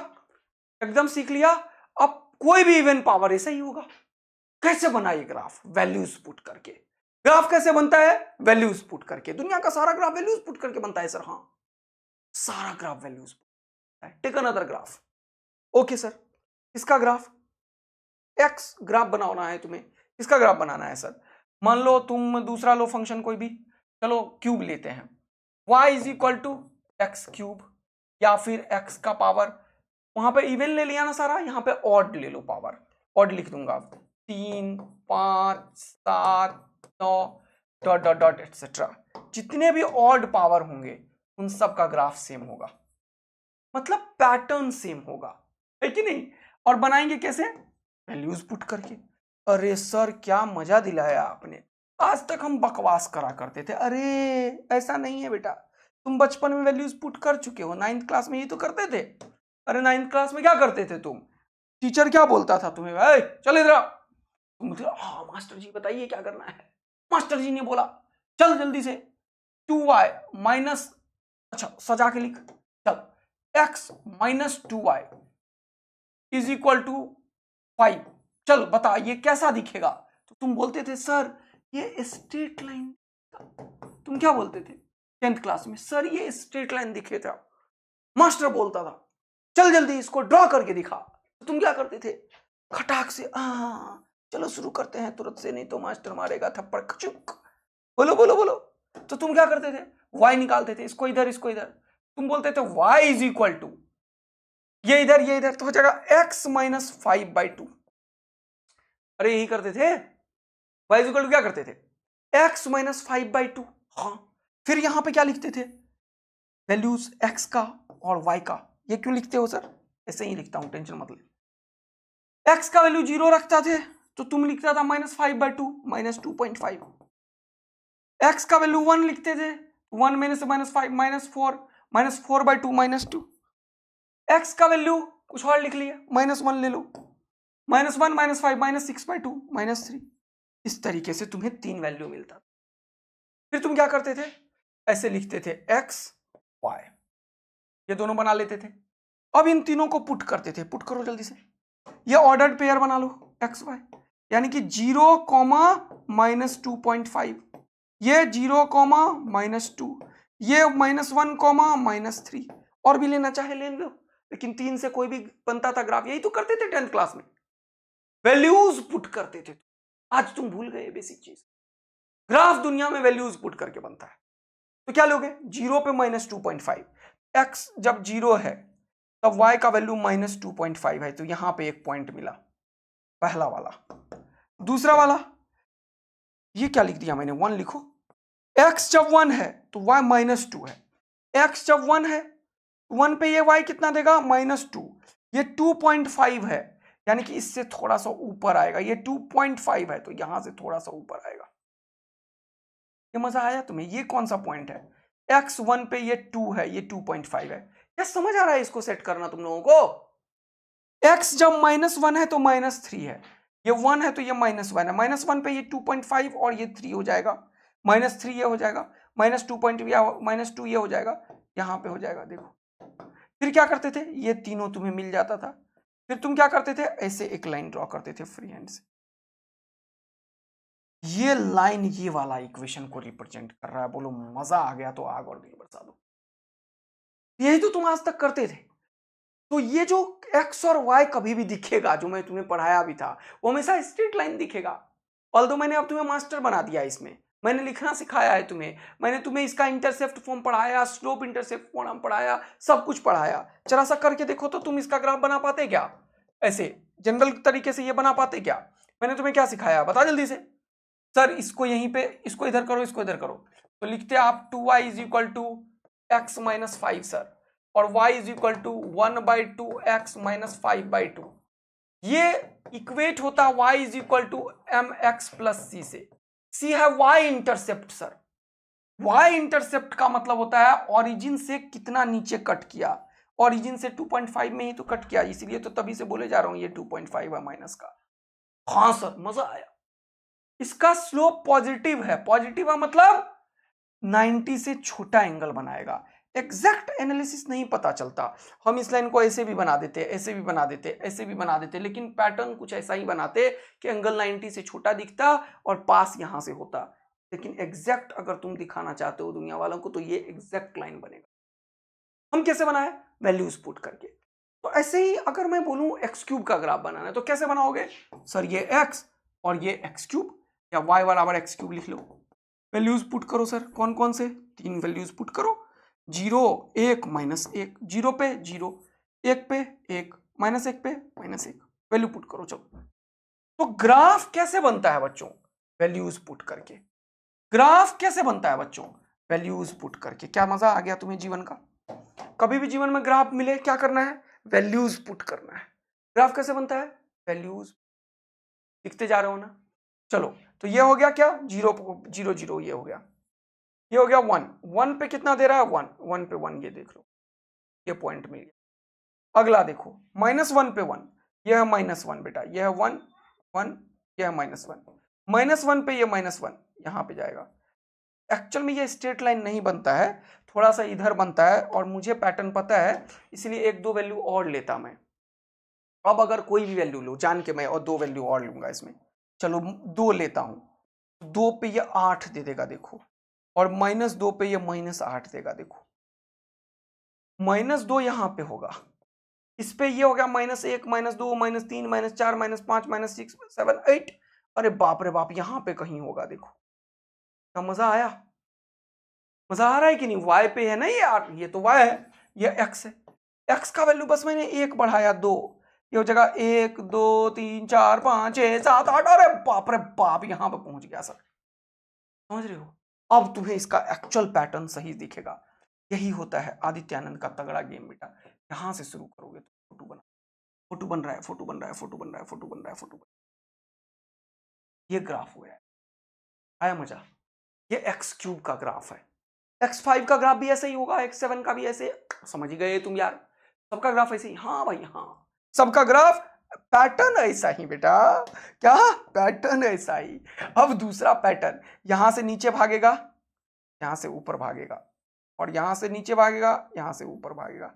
एकदम सीख लिया। अब कोई भी इवन पावर ऐसा ही होगा। कैसे बना ये ग्राफ? वैल्यूज पुट करके। ग्राफ कैसे बनता है? वैल्यूज पुट करके। दुनिया का सारा ग्राफ वैल्यूज पुट करके बनता है सर। हाँ, सारा graph values. Take another graph. Okay sir, इसका ग्राफ, एक्स ग्राफ बनाना है तुम्हें। किसका ग्राफ बनाना है सर? मान लो तुम दूसरा लो फंक्शन कोई भी, चलो क्यूब लेते हैं, y is equal to X cube, या फिर x का पावर, वहां पे इवन ले लिया ना सारा, यहाँ पे ऑड ले लो पावर, ऑड लिख दूंगा 3, 5, 7, 9 डॉट डॉट डॉट एटसेट्रा। जितने भी ऑड पावर होंगे उन सब का ग्राफ सेम होगा, मतलब पैटर्न सेम होगा, है कि नहीं? और बनाएंगे कैसे? वैल्यूज पुट करके। अरे सर क्या मजा दिलाया आपने, आज तक हम बकवास करा करते थे। अरे ऐसा नहीं है बेटा, तुम बचपन में वैल्यूज पुट कर चुके हो, 9th क्लास में ही तो करते थे। अरे 9th क्लास में क्या करते थे तुम, टीचर क्या बोलता था तुम्हें, भाई चल इधर आ। तुम बोलते हाँ मास्टर जी बताइए क्या करना है। मास्टर जी ने बोला चल जल्दी से 2y माइनस, अच्छा सजा के लिख, चल x minus 2y is equal to 5। चल बता ये कैसा दिखेगा। तो तुम बोलते थे सर ये स्ट्रेट लाइन। तुम क्या बोलते थे 10th क्लास में, सर ये स्ट्रेट लाइन दिखे था। मास्टर बोलता था चल जल्दी इसको ड्रॉ करके दिखा। तो तुम क्या करते थे, खटाक से चलो शुरू करते हैं तुरंत से, नहीं तो मास्टर मारेगा थप्पड़ खचुक। बोलो बोलो बोलो। तो तुम क्या करते थे, y निकालते थे, इसको इधर इसको इधर। तुम बोलते थे y इज इक्वल टू ये इधर तो हो जाएगा x माइनस 5/2। अरे यही करते थे, y इज इक्वल टू क्या करते थे, x माइनस 5/2। हाँ फिर यहां पे क्या लिखते थे, वैल्यूज x का और y का। ये क्यों लिखते हो सर, ऐसे ही लिखता हूं टेंशन मत ले। x का वैल्यू 0 रखता थे तो तुम लिखता था माइनस 5/2 माइनस 2.5। x का वैल्यू 1 लिखते थे, 1 में से माइनस 5 माइनस 4/2 माइनस 2। x का वैल्यू कुछ और लिख लिया, -1 ले लो, -1 -5 -6/2 -3। इस तरीके से तुम्हें 3 वैल्यू मिलता। फिर तुम क्या करते थे, ऐसे लिखते थे x y, ये दोनों बना लेते थे। अब इन तीनों को पुट करते थे, पुट करो जल्दी से, ये ऑर्डर्ड पेयर बना लो x y, यानी कि 0, -2.5, ये 0, -2, ये -1, -3। और भी लेना चाहे ले लो, लेकिन 3 से कोई भी बनता था ग्राफ। यही तो करते थे 10th क्लास में, वैल्यूज पुट करते थे। आज तुम भूल गए बेसिक चीज, ग्राफ दुनिया में वैल्यूज पुट करके बनता है। तो क्या लोगे, 0 पे -2.5, x जब 0 है तब y का वैल्यू -2.5 है, तो यहां पे एक पॉइंट मिला, पहला वाला। दूसरा वाला ये क्या लिख दिया मैंने, 1 लिखो। x जब 1 है तो y -2 है, x जब 1 है 1 पे ये y कितना देगा, -2, ये 2.5 है, यानी कि इससे थोड़ा सा ऊपर आएगा। ये 2.5 है तो यहां से थोड़ा सा ऊपर आएगा। ये मजा आया तुम्हें, ये कौन सा पॉइंट है, x 1 पे ये 2 है, ये 2.5 है। क्या समझ आ रहा है इसको सेट करना तुम लोगों को। x जब -1 है तो -3 है, ये 1 है तो ये -1 है, -1 पे ये 2.5 और ये 3 हो जाएगा, -3 ये हो जाएगा, -2 ये हो जाएगा, यहां पे हो जाएगा। देखो फिर क्या करते थे, ये तीनों तुम्हें मिल जाता था। फिर तुम क्या करते थे, ऐसे एक लाइन ड्रॉ करते थे फ्री हैंड से। ये लाइन ये वाला इक्वेशन को रिप्रेजेंट कर रहा है। बोलो मजा आ गया तो आग और दिल बरसा दो। यही तो तुम आज तक करते थे। तो ये जो x और y कभी भी दिखेगा, जो मैं तुम्हें पढ़ाया भी था, वो हमेशा स्ट्रेट लाइन दिखेगा। ऑल्दो मैंने अब तुम्हें मास्टर बना दिया, इसमें मैंने लिखना सिखाया है तुम्हें, मैंने तुम्हें इसका इंटरसेप्ट फॉर्म पढ़ाया, स्लोप इंटरसेप्ट फॉर्म पढ़ाया, सब कुछ पढ़ाया। जरा सा करके देखो तो तुम इसका ग्राफ बना पाते क्या, ऐसे जनरल तरीके से ये बना पाते क्या। मैंने तुम्हें क्या सिखाया बता जल्दी से। सर इसको यहीं पे, इसको इधर करो, इसको इधर करो, तो लिखते आप 2y is equal to x minus 5 sir, और y is equal to 1/2 x minus 5/2। ये इक्वेट होता y is equal to mx plus c से। c है y intercept sir, y intercept का मतलब होता है ऑरिजिन से कितना नीचे कट किया। ऑरिजिन से 2.5 में ही तो कट किया, इसीलिए तो तभी से बोले जा रहा हूं ये 2.5 है माइनस का। हाँ सर मजा आया। इसका स्लोप पॉजिटिव है, पॉजिटिव है मतलब 90 से छोटा एंगल बनाएगा। एग्जैक्ट एनालिसिस नहीं पता चलता, हम इस लाइन को ऐसे भी बना देते, ऐसे भी बना देते, ऐसे भी बना देते, लेकिन पैटर्न कुछ ऐसा ही बनाते कि एंगल 90 से छोटा दिखता और पास यहां से होता। लेकिन एग्जैक्ट अगर तुम दिखाना चाहते हो दुनिया वालों को तो ये एग्जैक्ट लाइन बनेगा। हम कैसे बनाए, वैल्यूज पुट करके। तो ऐसे ही अगर मैं बोलूं एक्स क्यूब का ग्राफ बनाना है तो कैसे बनाओगे, सर ये एक्स और ये एक्स क्यूब या y बराबर एक्स क्यूब लिख लो। वैल्यूज पुट करो सर, कौन कौन से, 3 वैल्यूज पुट करो, 0 1 -1, 0 पे 0, 1 पे 1, -1 पे -1, वैल्यू पुट करो। चलो तो ग्राफ कैसे बनता है बच्चों, वैल्यूज पुट करके। ग्राफ कैसे बनता है बच्चों, वैल्यूज पुट करके। क्या मजा आ गया तुम्हें जीवन का। कभी भी जीवन में ग्राफ मिले क्या करना है, वैल्यूज पुट करना है। ग्राफ कैसे बनता है, वैल्यूज लिखते जा रहे हो ना। चलो तो ये हो गया क्या, 0 0 0, ये हो गया, ये हो गया 1 1 पे कितना दे रहा है 1 1 पे 1, ये देख लो, ये पॉइंट मिल गया। अगला देखो -1 पे 1, ये है -1 बेटा, ये है 1 1, ये है -1 पे ये -1 यहां पे जाएगा। एक्चुअल में ये स्ट्रेट लाइन नहीं बनता है, थोड़ा सा इधर बनता है, और मुझे पैटर्न पता है, इसलिए 1 2 वैल्यू और लेता मैं। अब अगर कोई भी वैल्यू लो जान के मैं, और 2 वैल्यू और लूंगा इसमें, चलो 2 लेता हूं, 2 पे ये 8 दे देगा देखो, और -2 पे ये -8 देगा देखो, -2 यहां पे होगा, इस पे ये हो गया -1 -2 -3 -4 -5 -6 7 8, अरे बाप रे बाप, यहां पे कहीं होगा देखो। क्या मजा आया, मजा आ रहा है कि नहीं। y पे है ना ये 8, ये तो y है, ये x है, x का वैल्यू बस मैंने 1 बढ़ाया 2, ये हो जाएगा 1 2 3 4 5 6 7 8, अरे बाप रे बाप, यहां पे पहुंच गया सर, समझ रहे हो। अब तुम्हें इसका एक्चुअल पैटर्न सही दिखेगा। यही होता है आदित्यानंद का तगड़ा गेम बेटा। यहां से शुरू करोगे तो फोटो बना, फोटो बन रहा है, फोटो बन रहा है, फोटो बन रहा है, फोटो बन रहा है, फोटो बन, ये ग्राफ हुआ है, आया मजा। ये x³ का ग्राफ है, x5 का ग्राफ भी ऐसे ही होगा, x7 का भी ऐसे, समझ गए तुम यार, सबका ग्राफ ऐसे ही। हाँ भाई हाँ, सबका ग्राफ पैटर्न ऐसा ही बेटा, क्या पैटर्न ऐसा ही। अब दूसरा पैटर्न, यहां से नीचे भागेगा, यहां से ऊपर भागेगा, और यहां से नीचे भागेगा, यहां से ऊपर भागेगा,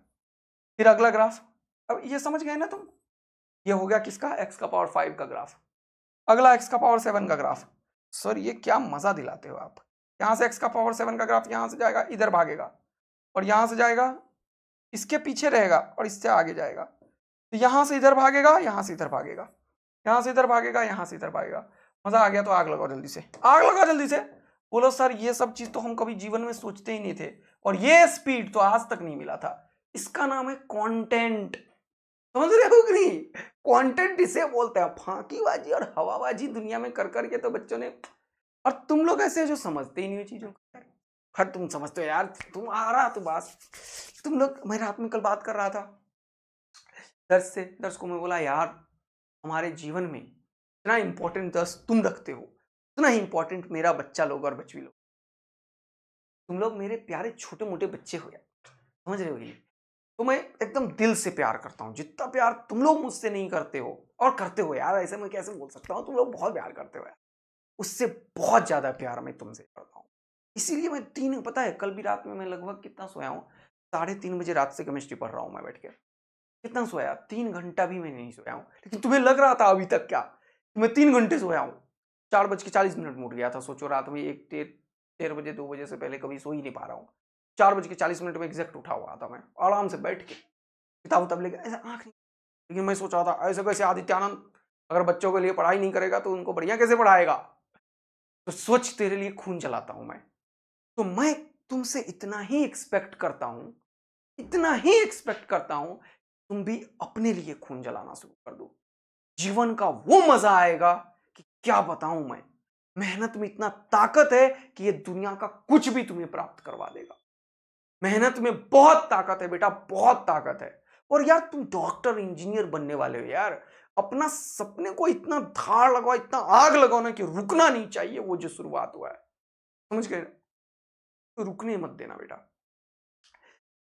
फिर अगला ग्राफ। अब ये समझ गए ना तुम, ये हो गया किसका, x⁵ का ग्राफ। अगला x⁷ का ग्राफ। सर ये क्या मजा दिलाते हो आप, यहां से x⁷ का ग्राफ यहां से जाएगा, इधर भागेगा, और यहां से जाएगा, इसके पीछे रहेगा, और इससे आगे जाएगा, तो यहां से इधर भागेगा, यहां से इधर भागेगा, यहां से इधर भागेगा, यहां से इधर भागेगा। मजा आ गया तो आग लगाओ जल्दी से, आग लगाओ जल्दी से। बोलो सर ये सब चीज तो हम कभी जीवन में सोचते ही नहीं थे, और ये स्पीड तो आज तक नहीं मिला था। इसका नाम है कंटेंट, समझ रहे हो कि नहीं। कंटेंट इसे बोलते हैं, फांकीबाजी और हवाबाजी दुनिया में कर करके तो बच्चों ने, और तुम लोग ऐसे जो समझते ही नहीं हो चीजों को, हर तुम समझते हो यार, तुम आ रहा तो बात, तुम लोग, मैं रात में कल बात कर रहा था दर्श को मैं बोला यार, हमारे जीवन में इतना इंपॉर्टेंट दर्श तुम रखते हो, इतना इंपॉर्टेंट मेरा बच्चा लोग और बच्ची लोग, तुम लोग मेरे प्यारे छोटे मोटे बच्चे हो यार, समझ रहे हो कि नहीं? तो मैं एकदम दिल से प्यार करता हूँ, जितना प्यार तुम लोग मुझसे नहीं करते हो, और करते हो यार, ऐसे मैं कैसे बोल सकता हूँ, तुम लोग बहुत प्यार करते हो यार, उससे बहुत ज्यादा प्यार मैं तुमसे करता हूँ। इसीलिए मैं पता है कल भी रात में मैं लगभग कितना सोया हूँ, 3:30 बजे रात से केमिस्ट्री पढ़ रहा हूँ मैं बैठ के। कितना सोया, 3 घंटा भी मैं नहीं सोया हूँ, लेकिन तुम्हें लग रहा था अभी तक क्या कि मैं 3 घंटे सोया हूँ। 4:40 में उठ गया था, सोचो रात में 1 बजे 2 बजे से पहले कभी सो ही नहीं पा रहा हूँ। 4:40 में एग्जैक्ट उठा हुआ था मैं, आराम से बैठ के किताब उताब लेके, ऐसा आँख नहीं, लेकिन मैं सोच रहा था ऐसे कैसे आदित्यानंद अगर बच्चों के लिए पढ़ाई नहीं करेगा तो उनको बढ़िया कैसे पढ़ाएगा, तो सोच तेरे लिए खून जलाता हूं मैं। तो मैं तुमसे इतना ही एक्सपेक्ट करता हूं, इतना ही एक्सपेक्ट करता हूं, तुम भी अपने लिए खून जलाना शुरू कर दो। जीवन का वो मजा आएगा कि क्या बताऊं मैं, मेहनत में इतना ताकत है कि ये दुनिया का कुछ भी तुम्हें प्राप्त करवा देगा। मेहनत में बहुत ताकत है बेटा, बहुत ताकत है। और यार तुम डॉक्टर इंजीनियर बनने वाले हो यार, अपना सपने को इतना धार लगाओ, इतना आग लगाओ ना कि रुकना नहीं चाहिए। वो जो शुरुआत हुआ है, समझ गए, तो रुकने मत देना बेटा,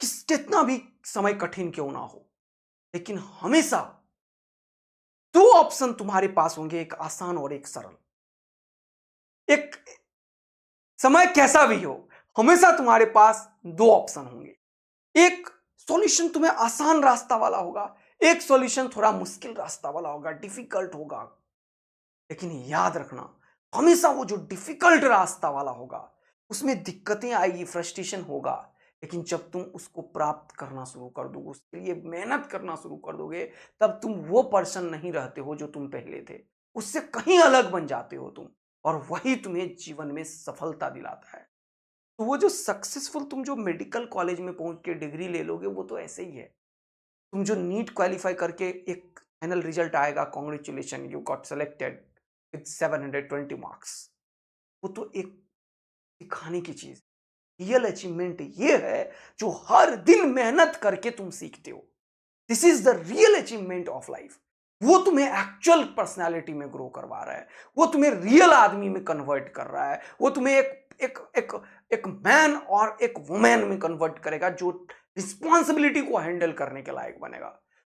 कितना भी समय कठिन क्यों ना हो, लेकिन हमेशा 2 ऑप्शन तुम्हारे पास होंगे, एक आसान और एक सरल। एक समय कैसा भी हो, हमेशा तुम्हारे पास 2 ऑप्शन होंगे। एक सॉल्यूशन तुम्हें आसान रास्ता वाला होगा, एक सॉल्यूशन थोड़ा मुश्किल रास्ता वाला होगा, डिफिकल्ट होगा। लेकिन याद रखना, हमेशा वो जो डिफिकल्ट रास्ता वाला होगा उसमें दिक्कतें आएगी, फ्रस्ट्रेशन होगा, लेकिन जब तुम उसको प्राप्त करना शुरू कर दोगे, उसके लिए मेहनत करना शुरू कर दोगे, तब तुम वो पर्सन नहीं रहते हो जो तुम पहले थे, उससे कहीं अलग बन जाते हो तुम, और वही तुम्हें जीवन में सफलता दिलाता है। तो वो जो सक्सेसफुल, तुम जो मेडिकल कॉलेज में पहुंच के डिग्री ले लोगे, वो तो ऐसे ही है। तुम जो नीट क्वालिफाई करके एक फाइनल रिजल्ट आएगा, congratulation you got selected with 720 marks, वो तो एक दिखाने की चीज। रियल अचीवमेंट ये है जो हर दिन मेहनत करके तुम सीखते हो। This is the real achievement of life. वो तुम्हें एक्चुअल पर्सनालिटी में ग्रो करवा रहा है, वो तुम्हें रियल आदमी में कन्वर्ट कर रहा है, वो तुम्हें एक मैन और एक वुमेन में कन्वर्ट करेगा जो रिस्पॉन्सिबिलिटी को हैंडल करने के लायक बनेगा।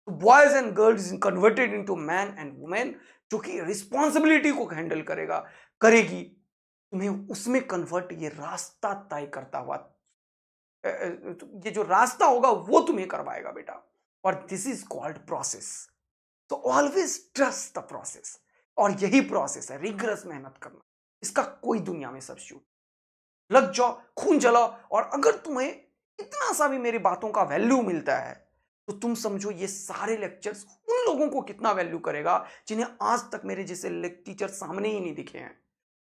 तो boys and girls converted into man and women जो कि रिस्पॉन्सिबिलिटी को हैंडल करेगी, तुम्हें उसमें कन्वर्ट ये रास्ता तय करता हुआ, ये जो रास्ता होगा वो तुम्हें करवाएगा बेटा। और दिस इज कॉल्ड प्रोसेस। तो ऑलवेज ट्रस्ट द प्रोसेस। और यही प्रोसेस है रिगरस मेहनत करना, इसका कोई दुनिया में सब्स्टिट्यूट। लग जाओ, खून जलाओ, और अगर तुम्हें इतना सा भी मेरी बातों का वैल्यू मिलता है तो तुम समझो ये सारे लेक्चर्स उन लोगों को कितना वैल्यू करेगा जिन्हें आज तक मेरे जैसे टीचर सामने ही नहीं दिखे हैं।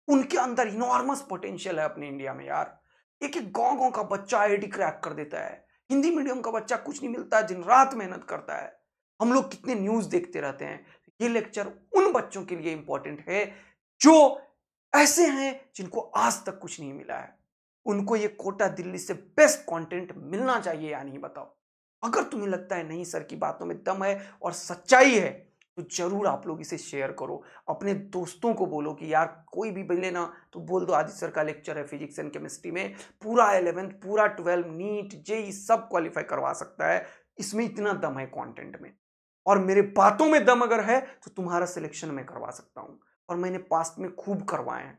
उनके अंदर इनॉर्मस पोटेंशियल है अपने इंडिया में यार। एक एक गांव गांव का बच्चा आईआईटी क्रैक कर देता है, हिंदी मीडियम का बच्चा कुछ नहीं मिलता, दिन रात मेहनत करता है। हम लोग कितने न्यूज देखते रहते हैं। ये लेक्चर उन बच्चों के लिए इंपॉर्टेंट है जो ऐसे हैं जिनको आज तक कुछ नहीं मिला है। उनको ये कोटा दिल्ली से बेस्ट कंटेंट मिलना चाहिए या नहीं, बताओ। अगर तुम्हें लगता है नहीं सर की बातों में दम है और सच्चाई है तो जरूर आप लोग इसे शेयर करो, अपने दोस्तों को बोलो कि यार कोई भी मिले ना तो बोल दो आदित्य सर का लेक्चर है फिजिक्स एंड केमिस्ट्री में, पूरा 11th पूरा 12 नीट जेई सब क्वालिफाई करवा सकता है, इसमें इतना दम है कंटेंट में। और मेरे बातों में दम अगर है तो तुम्हारा सिलेक्शन मैं करवा सकता हूं, और मैंने पास्ट में खूब करवाए हैं।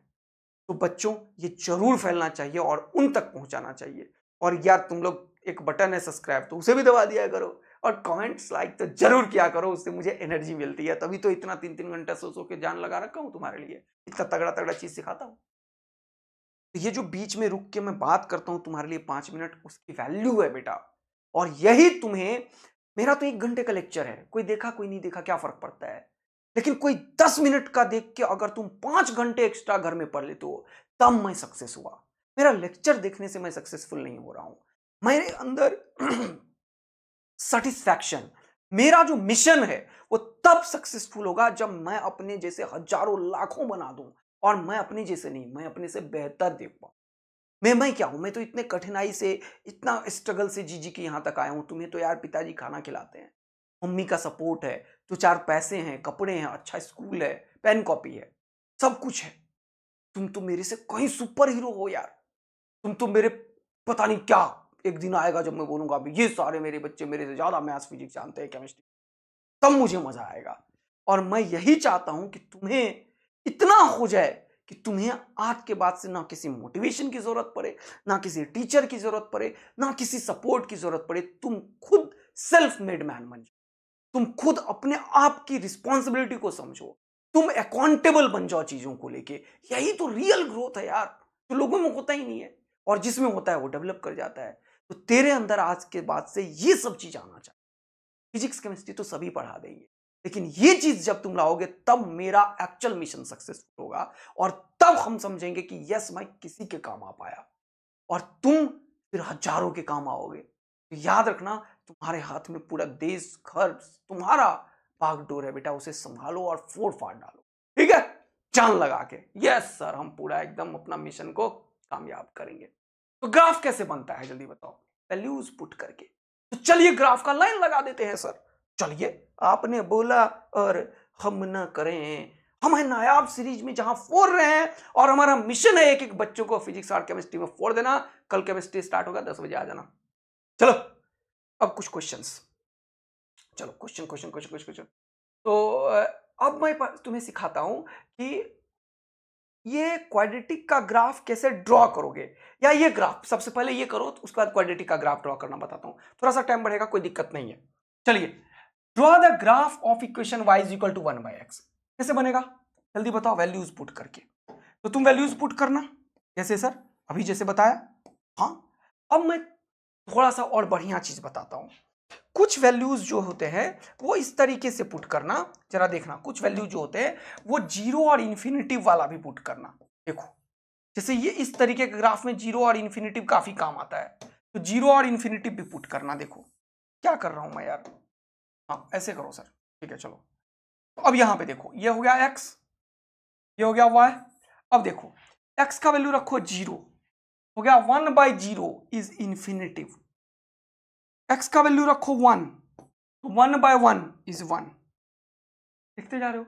तो बच्चों ये जरूर फैलना चाहिए और उन तक पहुंचाना चाहिए। और यार तुम लोग एक बटन है सब्सक्राइब तो उसे भी दबा दिया करो, और कमेंट्स लाइक तो जरूर किया करो, उससे मुझे एनर्जी मिलती है। तभी तो इतना 3-3 घंटा सो के जान लगा रखा हूं तुम्हारे लिए, इतना तगड़ा तगड़ा चीज सिखाता हूं। तो ये जो बीच में रुक के मैं बात करता हूं तुम्हारे लिए 5 मिनट, उसकी वैल्यू है बेटा। और यही तुम्हें, मेरा तो 1 घंटे का लेक्चर है, कोई देखा कोई नहीं देखा क्या फर्क पड़ता है, लेकिन कोई 10 मिनट का देख के अगर तुम 5 घंटे एक्स्ट्रा घर में पढ़ लेते हो तब मैं सक्सेस हुआ। मेरा लेक्चर देखने से मैं सक्सेसफुल नहीं हो रहा हूं। मेरे अंदर सेटिस्फैक्शन, मेरा जो मिशन है वो तब सक्सेसफुल होगा जब मैं अपने जैसे हजारों लाखों बना दूं, और मैं अपने जैसे नहीं, मैं अपने से बेहतर देख पाऊं। मैं क्या हूं, मैं तो इतने कठिनाई से, इतना स्ट्रगल से जी जी के यहां तक आया हूं। तुम्हें तो यार पिताजी खाना खिलाते हैं, मम्मी का सपोर्ट है, 2-4 पैसे हैं, कपड़े हैं, अच्छा स्कूल है, पेन कॉपी है, सब कुछ है। तुम तो मेरे से कहीं सुपर हीरो हो यार। तुम तो मेरे, पता नहीं क्या एक दिन आएगा जब मैं बोलूंगा अभी ये सारे मेरे बच्चे मेरे से ज्यादा मैथ्स फिजिक्स जानते हैं, केमिस्ट्री, तब मुझे मजा आएगा। और मैं यही चाहता हूं कि तुम्हें इतना हो जाए कि तुम्हें आज के बाद से ना किसी मोटिवेशन की जरूरत पड़े, ना किसी टीचर की जरूरत पड़े, ना किसी सपोर्ट की जरूरत पड़े। तुम खुद सेल्फ मेड मैन बन जाओ, तुम खुद अपने आप की रिस्पॉन्सिबिलिटी को समझो, तुम अकाउंटेबल बन जाओ चीजों को लेके। यही तो रियल ग्रोथ है यार, जो लोगों में होता ही नहीं है, और जिसमें होता है वो डेवलप कर जाता है। तो तेरे अंदर आज के बाद से ये सब चीज आना चाहिए। फिजिक्स केमिस्ट्री तो सभी पढ़ा देंगे, लेकिन ये चीज जब तुम लाओगे तब मेरा एक्चुअल मिशन सक्सेसफुल होगा, और तब हम समझेंगे कि यस मैं किसी के काम आ पाया, और तुम फिर हजारों के काम आओगे। तो याद रखना, तुम्हारे हाथ में पूरा देश घर तुम्हारा बागडोर है बेटा, उसे संभालो और फोड़ फाड़ डालो, ठीक है, जान लगा के। यस सर, हम पूरा एकदम अपना मिशन को कामयाब करेंगे। तो ग्राफ कैसे बनता है जल्दी बताओ? वैल्यूज पुट करके। तो चलिए ग्राफ का लाइन लगा देते हैं सर। चलिए, आपने बोला और हम ना करें। हम है नायाब सीरीज में जहां फोड़ रहे हैं, और हमारा मिशन है एक एक बच्चों को फिजिक्स और केमिस्ट्री में फोड़ देना। कल केमिस्ट्री स्टार्ट होगा, 10 बजे आ जाना। चलो अब कुछ क्वेश्चंस। चलो क्वेश्चन। तो अब मैं तुम्हें सिखाता हूं कि ये क्वाड्रेटिक का ग्राफ कैसे ड्रॉ करोगे, या ये ग्राफ सबसे पहले ये करो, तो उसके बाद क्वाड्रेटिक का ग्राफ ड्रॉ करना बताता हूं। थोड़ा सा टाइम बढ़ेगा, कोई दिक्कत नहीं है। चलिए, draw the graph of equation y is equal to 1/x। कैसे बनेगा जल्दी बताओ? वैल्यूज पुट करके। तो तुम वैल्यूज पुट करना। कैसे सर? अभी जैसे बताया। हाँ, अब मैं थोड़ा सा और बढ़िया चीज बताता हूं। कुछ वैल्यूज जो होते हैं वो इस तरीके से पुट करना, जरा देखना। कुछ वैल्यू जो होते हैं वो जीरो और इन्फिनिटिव वाला भी पुट करना। देखो, जैसे ये इस तरीके के ग्राफ में जीरो और इन्फिनिटिव काफी काम आता है, तो जीरो और इन्फिनिटिव भी पुट करना। देखो क्या कर रहा हूं मैं यार। हाँ, ऐसे करो सर, ठीक है। चलो, तो अब यहां पे देखो, ये हो गया x, ये हो गया y। अब देखो, x का वैल्यू रखो 0, हो गया 1/0 इज इन्फिनिटिव। x का वैल्यू रखो 1, 1/1 इज 1। लिखते जा रहे हो।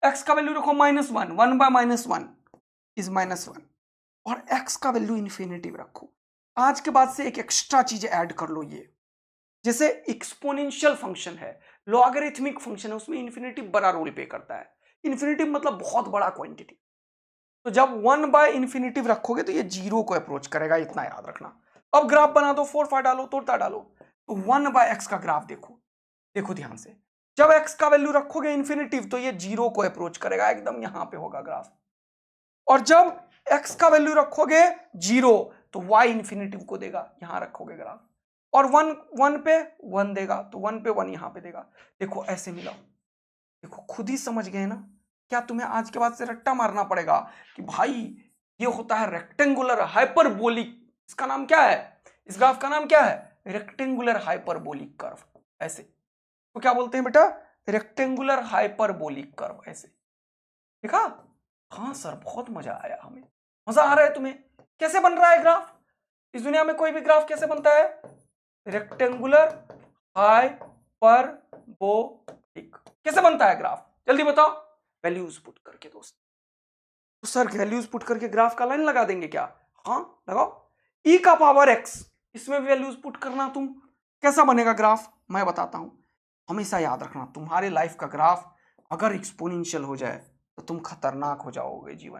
एक्स का वैल्यू रखो -1, 1 बाय -1 इज -1, और एक्स का वैल्यू इन्फिनिटी रखो। आज के बाद से एक एक्स्ट्रा चीज ऐड कर लो, ये जैसे एक्सपोनेंशियल फंक्शन है, लॉगरिथमिक फंक्शन है, उसमें इन्फिनिटी बड़ा रोल प्ले करता है। इन्फिनिटी मतलब बहुत बड़ा क्वांटिटी। तो जब 1 बाय इन्फिनिटी रखोगे तो ये 0 को अप्रोच करेगा, इतना याद रखना। अब ग्राफ बना दो, 4 5 डालो, तोड़ता डालो, तो 1 बाय एक्स का ग्राफ देखो, देखो ध्यान से। जब एक्स का वैल्यू रखोगे इन्फिनिटी तो ये 0 को अप्रोच करेगा, एकदम यहां पे होगा ग्राफ। और जब एक्स का वैल्यू रखोगे 0 तो y इन्फिनिटी को देगा, यहां रखोगे ग्राफ। और 1 पे 1 देगा, तो 1 पे 1 यहां पे देगा। देखो ऐसे मिलाओ, देखो खुद ही समझ गए ना। क्या तुम्हें आज के बाद से रट्टा मारना पड़ेगा कि भाई ये होता है रेक्टेंगुलर हाइपरबोलिक, इसका नाम क्या है, इस ग्राफ का नाम क्या है, रेक्टेंगुलर हाइपरबोलिक कर्व। ऐसे तो क्या बोलते हैं बेटा, रेक्टेंगुलर हाइपरबोलिक कर्व। ऐसे देखा? हाँ सर, बहुत मजा आया हमें। मजा आ रहा है तुम्हें? कैसे बन रहा है ग्राफ? इस दुनिया में कोई भी ग्राफ कैसे बनता है? Rectangular hyperbolic. कैसे बनता है ग्राफ, जल्दी बताओ। वैल्यूज पुट करके दोस्त। तो सर वैल्यूज पुट करके ग्राफ का लाइन लगा देंगे क्या? हाँ लगाओ। e का पावर x, इसमें वैल्यूज पुट करना तुम। कैसा बनेगा ग्राफ मैं बताता हूं। हमेशा याद रखना, तुम्हारे लाइफ का ग्राफ अगर एक्सपोनेंशियल हो जाए तो तुम खतरनाक हो जाओगे जीवन।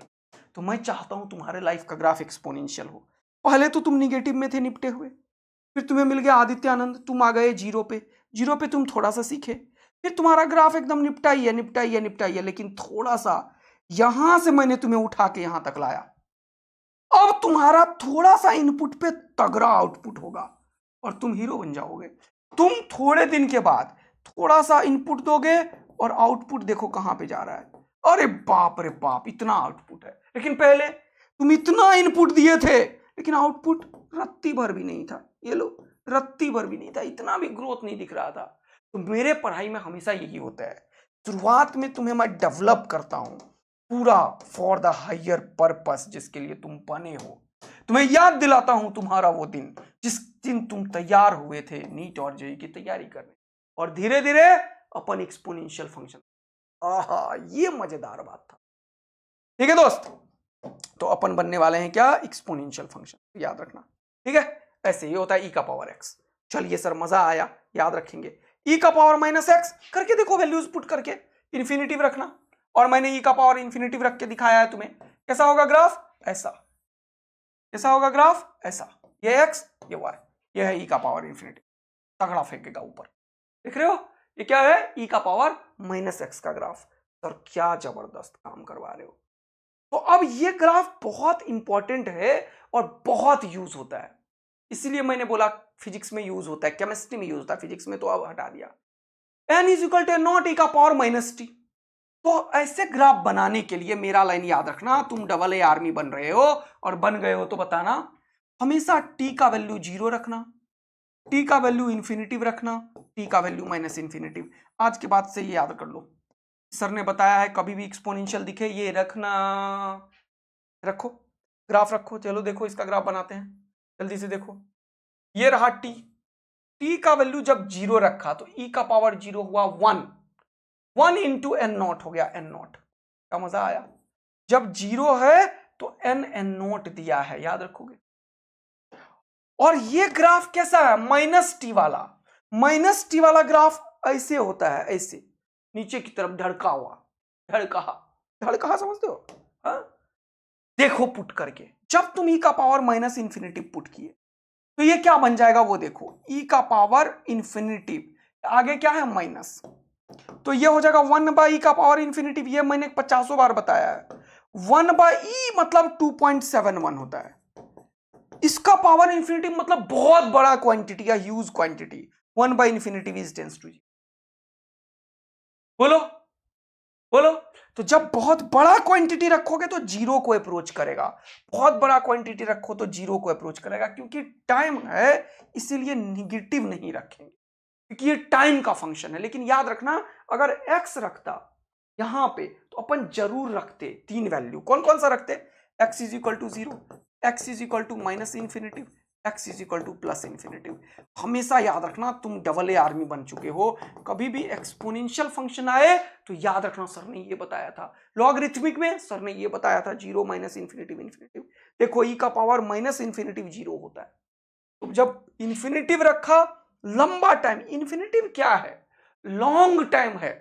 तो मैं चाहता हूं तुम्हारे लाइफ का ग्राफ एक्सपोनेंशियल हो। पहले तो तुम निगेटिव में थे निपटे हुए, फिर तुम्हें मिल गया आदित्य आनंद, तुम आ गए 0 पे। 0 पे तुम थोड़ा सा सीखे, फिर तुम्हारा ग्राफ एकदम निपटाई है, लेकिन थोड़ा सा यहां से मैंने तुम्हें उठा के यहां तक लाया। अब तुम्हारा थोड़ा सा इनपुट पे तगड़ा आउटपुट होगा और तुम हीरो बन जाओगे। तुम थोड़े दिन के बाद थोड़ा सा इनपुट दोगे और आउटपुट देखो कहां पे जा रहा है। अरे बाप रे बाप, इतना आउटपुट है। लेकिन पहले तुम इतना इनपुट दिए थे लेकिन आउटपुट रत्ती भर भी नहीं था। ये लो, रत्ती भर भी नहीं था, इतना भी ग्रोथ नहीं दिख रहा था। तो मेरे पढ़ाई में हमेशा यही होता है, शुरुआत में तुम्हें मैं डेवलप करता हूं पूरा फॉर द हायर पर्पस जिसके लिए तुम बने हो। तुम्हें याद दिलाता हूं तुम्हारा वो दिन जिस दिन तुम तैयार हुए थे नीट और जेईई की तैयारी करने, और धीरे धीरे अपन एक्सपोनेंशियल फंक्शन। आहा, ये मजेदार बात था। ठीक है दोस्त, तो अपन बनने वाले हैं क्या, एक्सपोनेंशियल फंक्शन, याद रखना। ठीक है, ऐसे ही होता है e का पावर x। चलिए सर मजा आया, याद रखेंगे। e का पावर -x करके देखो, वैल्यूज पुट करके इन्फिनिटिव रखना। और मैंने e का पावर इन्फिनिटिव रख के दिखाया है तुम्हें। कैसा होगा ग्राफ, ऐसा। कैसा होगा ग्राफ, ऐसा। ये x, ये y, ये है e का पावर इन्फिनिटिव, तगड़ा फेंकेगा ऊपर। देख रहे हो, ये क्या है, e का पावर -x का ग्राफ। सर क्या जबरदस्त काम करवा रहे हो। तो अब ये ग्राफ बहुत इंपॉर्टेंट है और बहुत यूज होता है। इसीलिए मैंने बोला फिजिक्स में यूज होता है, केमिस्ट्री में यूज होता है, फिजिक्स में तो अब हटा दिया। n equal to naught e का पावर -t। तो ऐसे ग्राफ बनाने के लिए मेरा लाइन याद रखना, तुम AA आर्मी बन रहे हो और बन गए हो तो बताना, हमेशा t का वैल्यू 0 रखना, t का वैल्यू इन्फिनिटिव रखना, t का वैल्यू -इन्फिनिटिव। आज के बाद से ये याद कर लो। सर ने बताया है कभी भी एक्सपोनेंशियल दिखे ये रखना। रखो ग्राफ, रखो। चलो देखो इसका ग्राफ बनाते हैं, जल्दी से देखो। ये रहा t, t का वैल्यू जब 0 रखा तो e का पावर 0 हुआ 1 इंटू एन नॉट हो गया, एन नॉट का मजा आया। जब 0 है तो एन नॉट दिया है, याद रखोगे। और ये ग्राफ कैसा है, -t वाला। -t वाला ग्राफ ऐसे होता है, ऐसे नीचे की तरफ ढड़का हुआ, ढड़का समझते हो? हा? देखो पुट करके, जब तुम e का पावर -इन्फिनिटिव पुट किए तो ये क्या बन जाएगा वो देखो, e का पावर इन्फिनिटिव आगे क्या है माइनस, तो ये हो जाएगा 1/e का पावर इन्फिनिटिव। ये मैंने 50 बार बताया है। 1/e मतलब 2.71 होता है। इसका पावर इन्फिनिटिव मतलब बहुत बड़ा क्वांटिटी या huge quantity. Infinitive is 10 to 0। बोलो बोलो। तो जब बहुत बड़ा क्वांटिटी रखोगे तो 0 को अप्रोच करेगा, बहुत बड़ा क्वांटिटी रखो तो 0 को अप्रोच करेगा, क्योंकि टाइम है इसीलिए निगेटिव नहीं रखेंगे, क्योंकि ये टाइम का फंक्शन है। लेकिन याद रखना, अगर x रखता यहां पे तो अपन जरूर रखते 3 वैल्यू। कौन कौन सा रखते, x is equal to 0, x is equal to -infinitive, x is equal to plus infinitive. हमेशा याद रखना, तुम डबल ए आर्मी बन चुके हो, कभी भी एक्सपोनेंशियल फंक्शन आए तो याद रखना सर ने ये बताया था, लॉगरिथमिक में सर ने ये बताया था 0 माइनस इन्फिनिटिव इन्फिनिटिव। देखो e का पावर माइनस इन्फिनिटिव 0 होता है, तो जब इन्फिनिटिव रखा लंबा टाइम, इन्फिनिटिव क्या है, लॉन्ग टाइम है,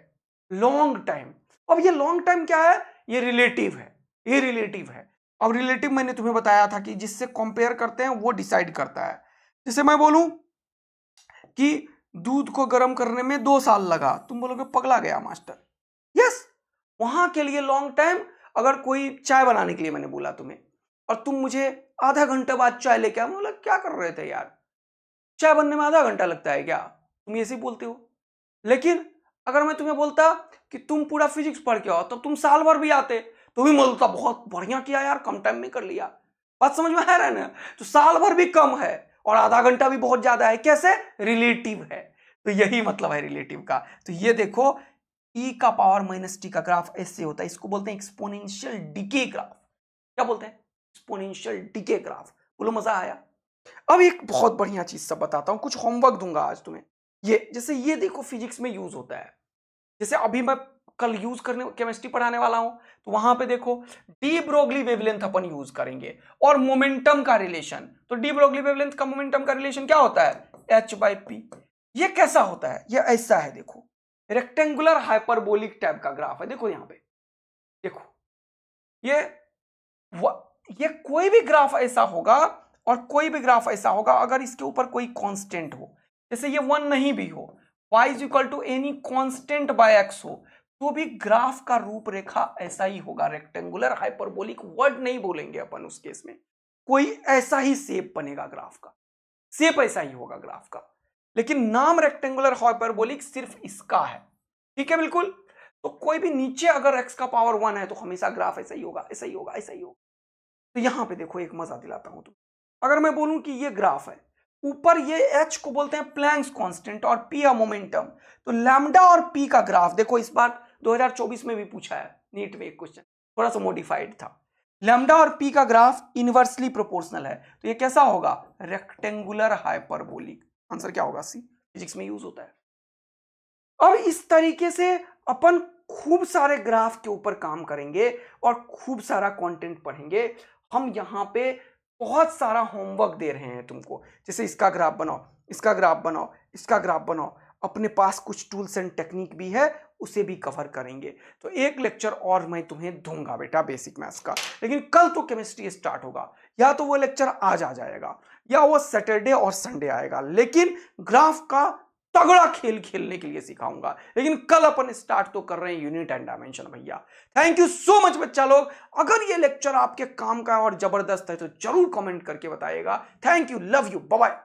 लॉन्ग टाइम। अब ये लॉन्ग टाइम क्या है, ये रिलेटिव है, ये रिलेटिव है। अब रिलेटिव मैंने तुम्हें बताया था कि जिससे कंपेयर करते हैं वो डिसाइड करता है। जैसे मैं बोलूं कि दूध को गर्म करने में 2 साल लगा, तुम बोलोगे पगला गया मास्टर। यस, वहां के लिए लॉन्ग टाइम। अगर कोई चाय बनाने के लिए मैंने बोला तुम्हें और तुम मुझे आधा घंटे बाद चाय लेके आओ, बोला क्या कर रहे थे यार, चाय बनने में आधा घंटा लगता है क्या, तुम ऐसे ही बोलते हो। लेकिन अगर मैं तुम्हें बोलता कि तुम पूरा फिजिक्स पढ़ के आओ, तो तुम साल भर भी आते तो भी बोलता बहुत बढ़िया किया यार, कम टाइम में कर लिया। बात समझ में आ रहा है ना, तो साल भर भी कम है और आधा घंटा भी बहुत ज्यादा है। कैसे, रिलेटिव है। तो यही मतलब है रिलेटिव का। तो ये देखो e का पावर माइनस टी का ग्राफ ऐसे होता है, इसको बोलते हैं एक्सपोनेंशियल डिके ग्राफ। क्या बोलते हैं, एक्सपोनेंशियल डिके ग्राफ। बोलो मजा आया। अब एक बहुत बढ़िया चीज सब बताता हूं, कुछ होमवर्क दूंगा आज तुम्हें। ये जैसे ये देखो फिजिक्स में यूज होता है, जैसे अभी मैं कल यूज करने केमिस्ट्री पढ़ाने वाला हूं, तो वहां पे देखो डी ब्रोगली वेवलेंथ अपन यूज करेंगे और मोमेंटम का रिलेशन। तो डी ब्रोगली वेवलेंथ का मोमेंटम का रिलेशन क्या होता है, h/p। ये कैसा होता है, ये ऐसा है, देखो रेक्टेंगुलर हाइपरबोलिक टाइप का ग्राफ है। देखो यहां पे, देखो ये कोई भी ग्राफ ऐसा होगा और कोई भी ग्राफ ऐसा होगा अगर इसके ऊपर कोई कांस्टेंट हो, जैसे ये 1 नहीं भी हो, y is equal to any constant by x हो, तो भी ग्राफ का रूपरेखा ऐसा ही होगा, रेक्टेंगुलर हाइपरबोलिक वर्ड नहीं बोलेंगे अपन उस केस में, कोई ऐसा ही शेप बनेगा ग्राफ का, शेप ऐसा ही होगा ग्राफ का। लेकिन नाम रेक्टेंगुलर हाइपरबोलिक सिर्फ इसका है, ठीक है बिल्कुल। तो कोई भी नीचे अगर x का पावर 1 है तो हमेशा ग्राफ ऐसा ही होगा, ऐसा ही होगा, ऐसा ही होगा। तो यहां पे देखो एक मजा दिलाता हूं तुम, अगर मैं बोलूं कि ये ग्राफ है, ऊपर ये h को बोलते हैं प्लैंक्स कांस्टेंट और p है मोमेंटम, तो लैम्डा और p का ग्राफ देखो, इस बार 2024 में भी पूछा है नीट में एक क्वेश्चन, थोड़ा सा मॉडिफाइड था। लैम्डा और p का ग्राफ इनवर्सली प्रोपोर्शनल है, तो ये कैसा होगा, रेक्टेंगुलर हाइपरबोलिक। आंसर क्या होगा, सी। फिजिक्स में यूज होता है। अब इस तरीके से अपन खूब सारे ग्राफ के ऊपर काम करेंगे और खूब सारा कंटेंट पढ़ेंगे। हम यहाँ पे बहुत सारा होमवर्क दे रहे हैं तुमको, जैसे इसका ग्राफ बनाओ, इसका ग्राफ बनाओ, इसका ग्राफ बनाओ। अपने पास कुछ टूल्स एंड टेक्निक भी है, उसे भी कवर करेंगे। तो एक लेक्चर और मैं तुम्हें दूंगा बेटा बेसिक मैथ्स का, लेकिन कल तो केमिस्ट्री स्टार्ट होगा। या तो वो लेक्चर आज आ जाएगा या वो सैटरडे और संडे आएगा, लेकिन ग्राफ का तगड़ा खेल खेलने के लिए सिखाऊंगा। लेकिन कल अपन स्टार्ट तो कर रहे हैं यूनिट एंड डायमेंशन भैया। थैंक यू सो मच बच्चा लोग। अगर ये लेक्चर आपके काम का और जबरदस्त है तो जरूर कमेंट करके बताइएगा। Thank you, love you, bye bye.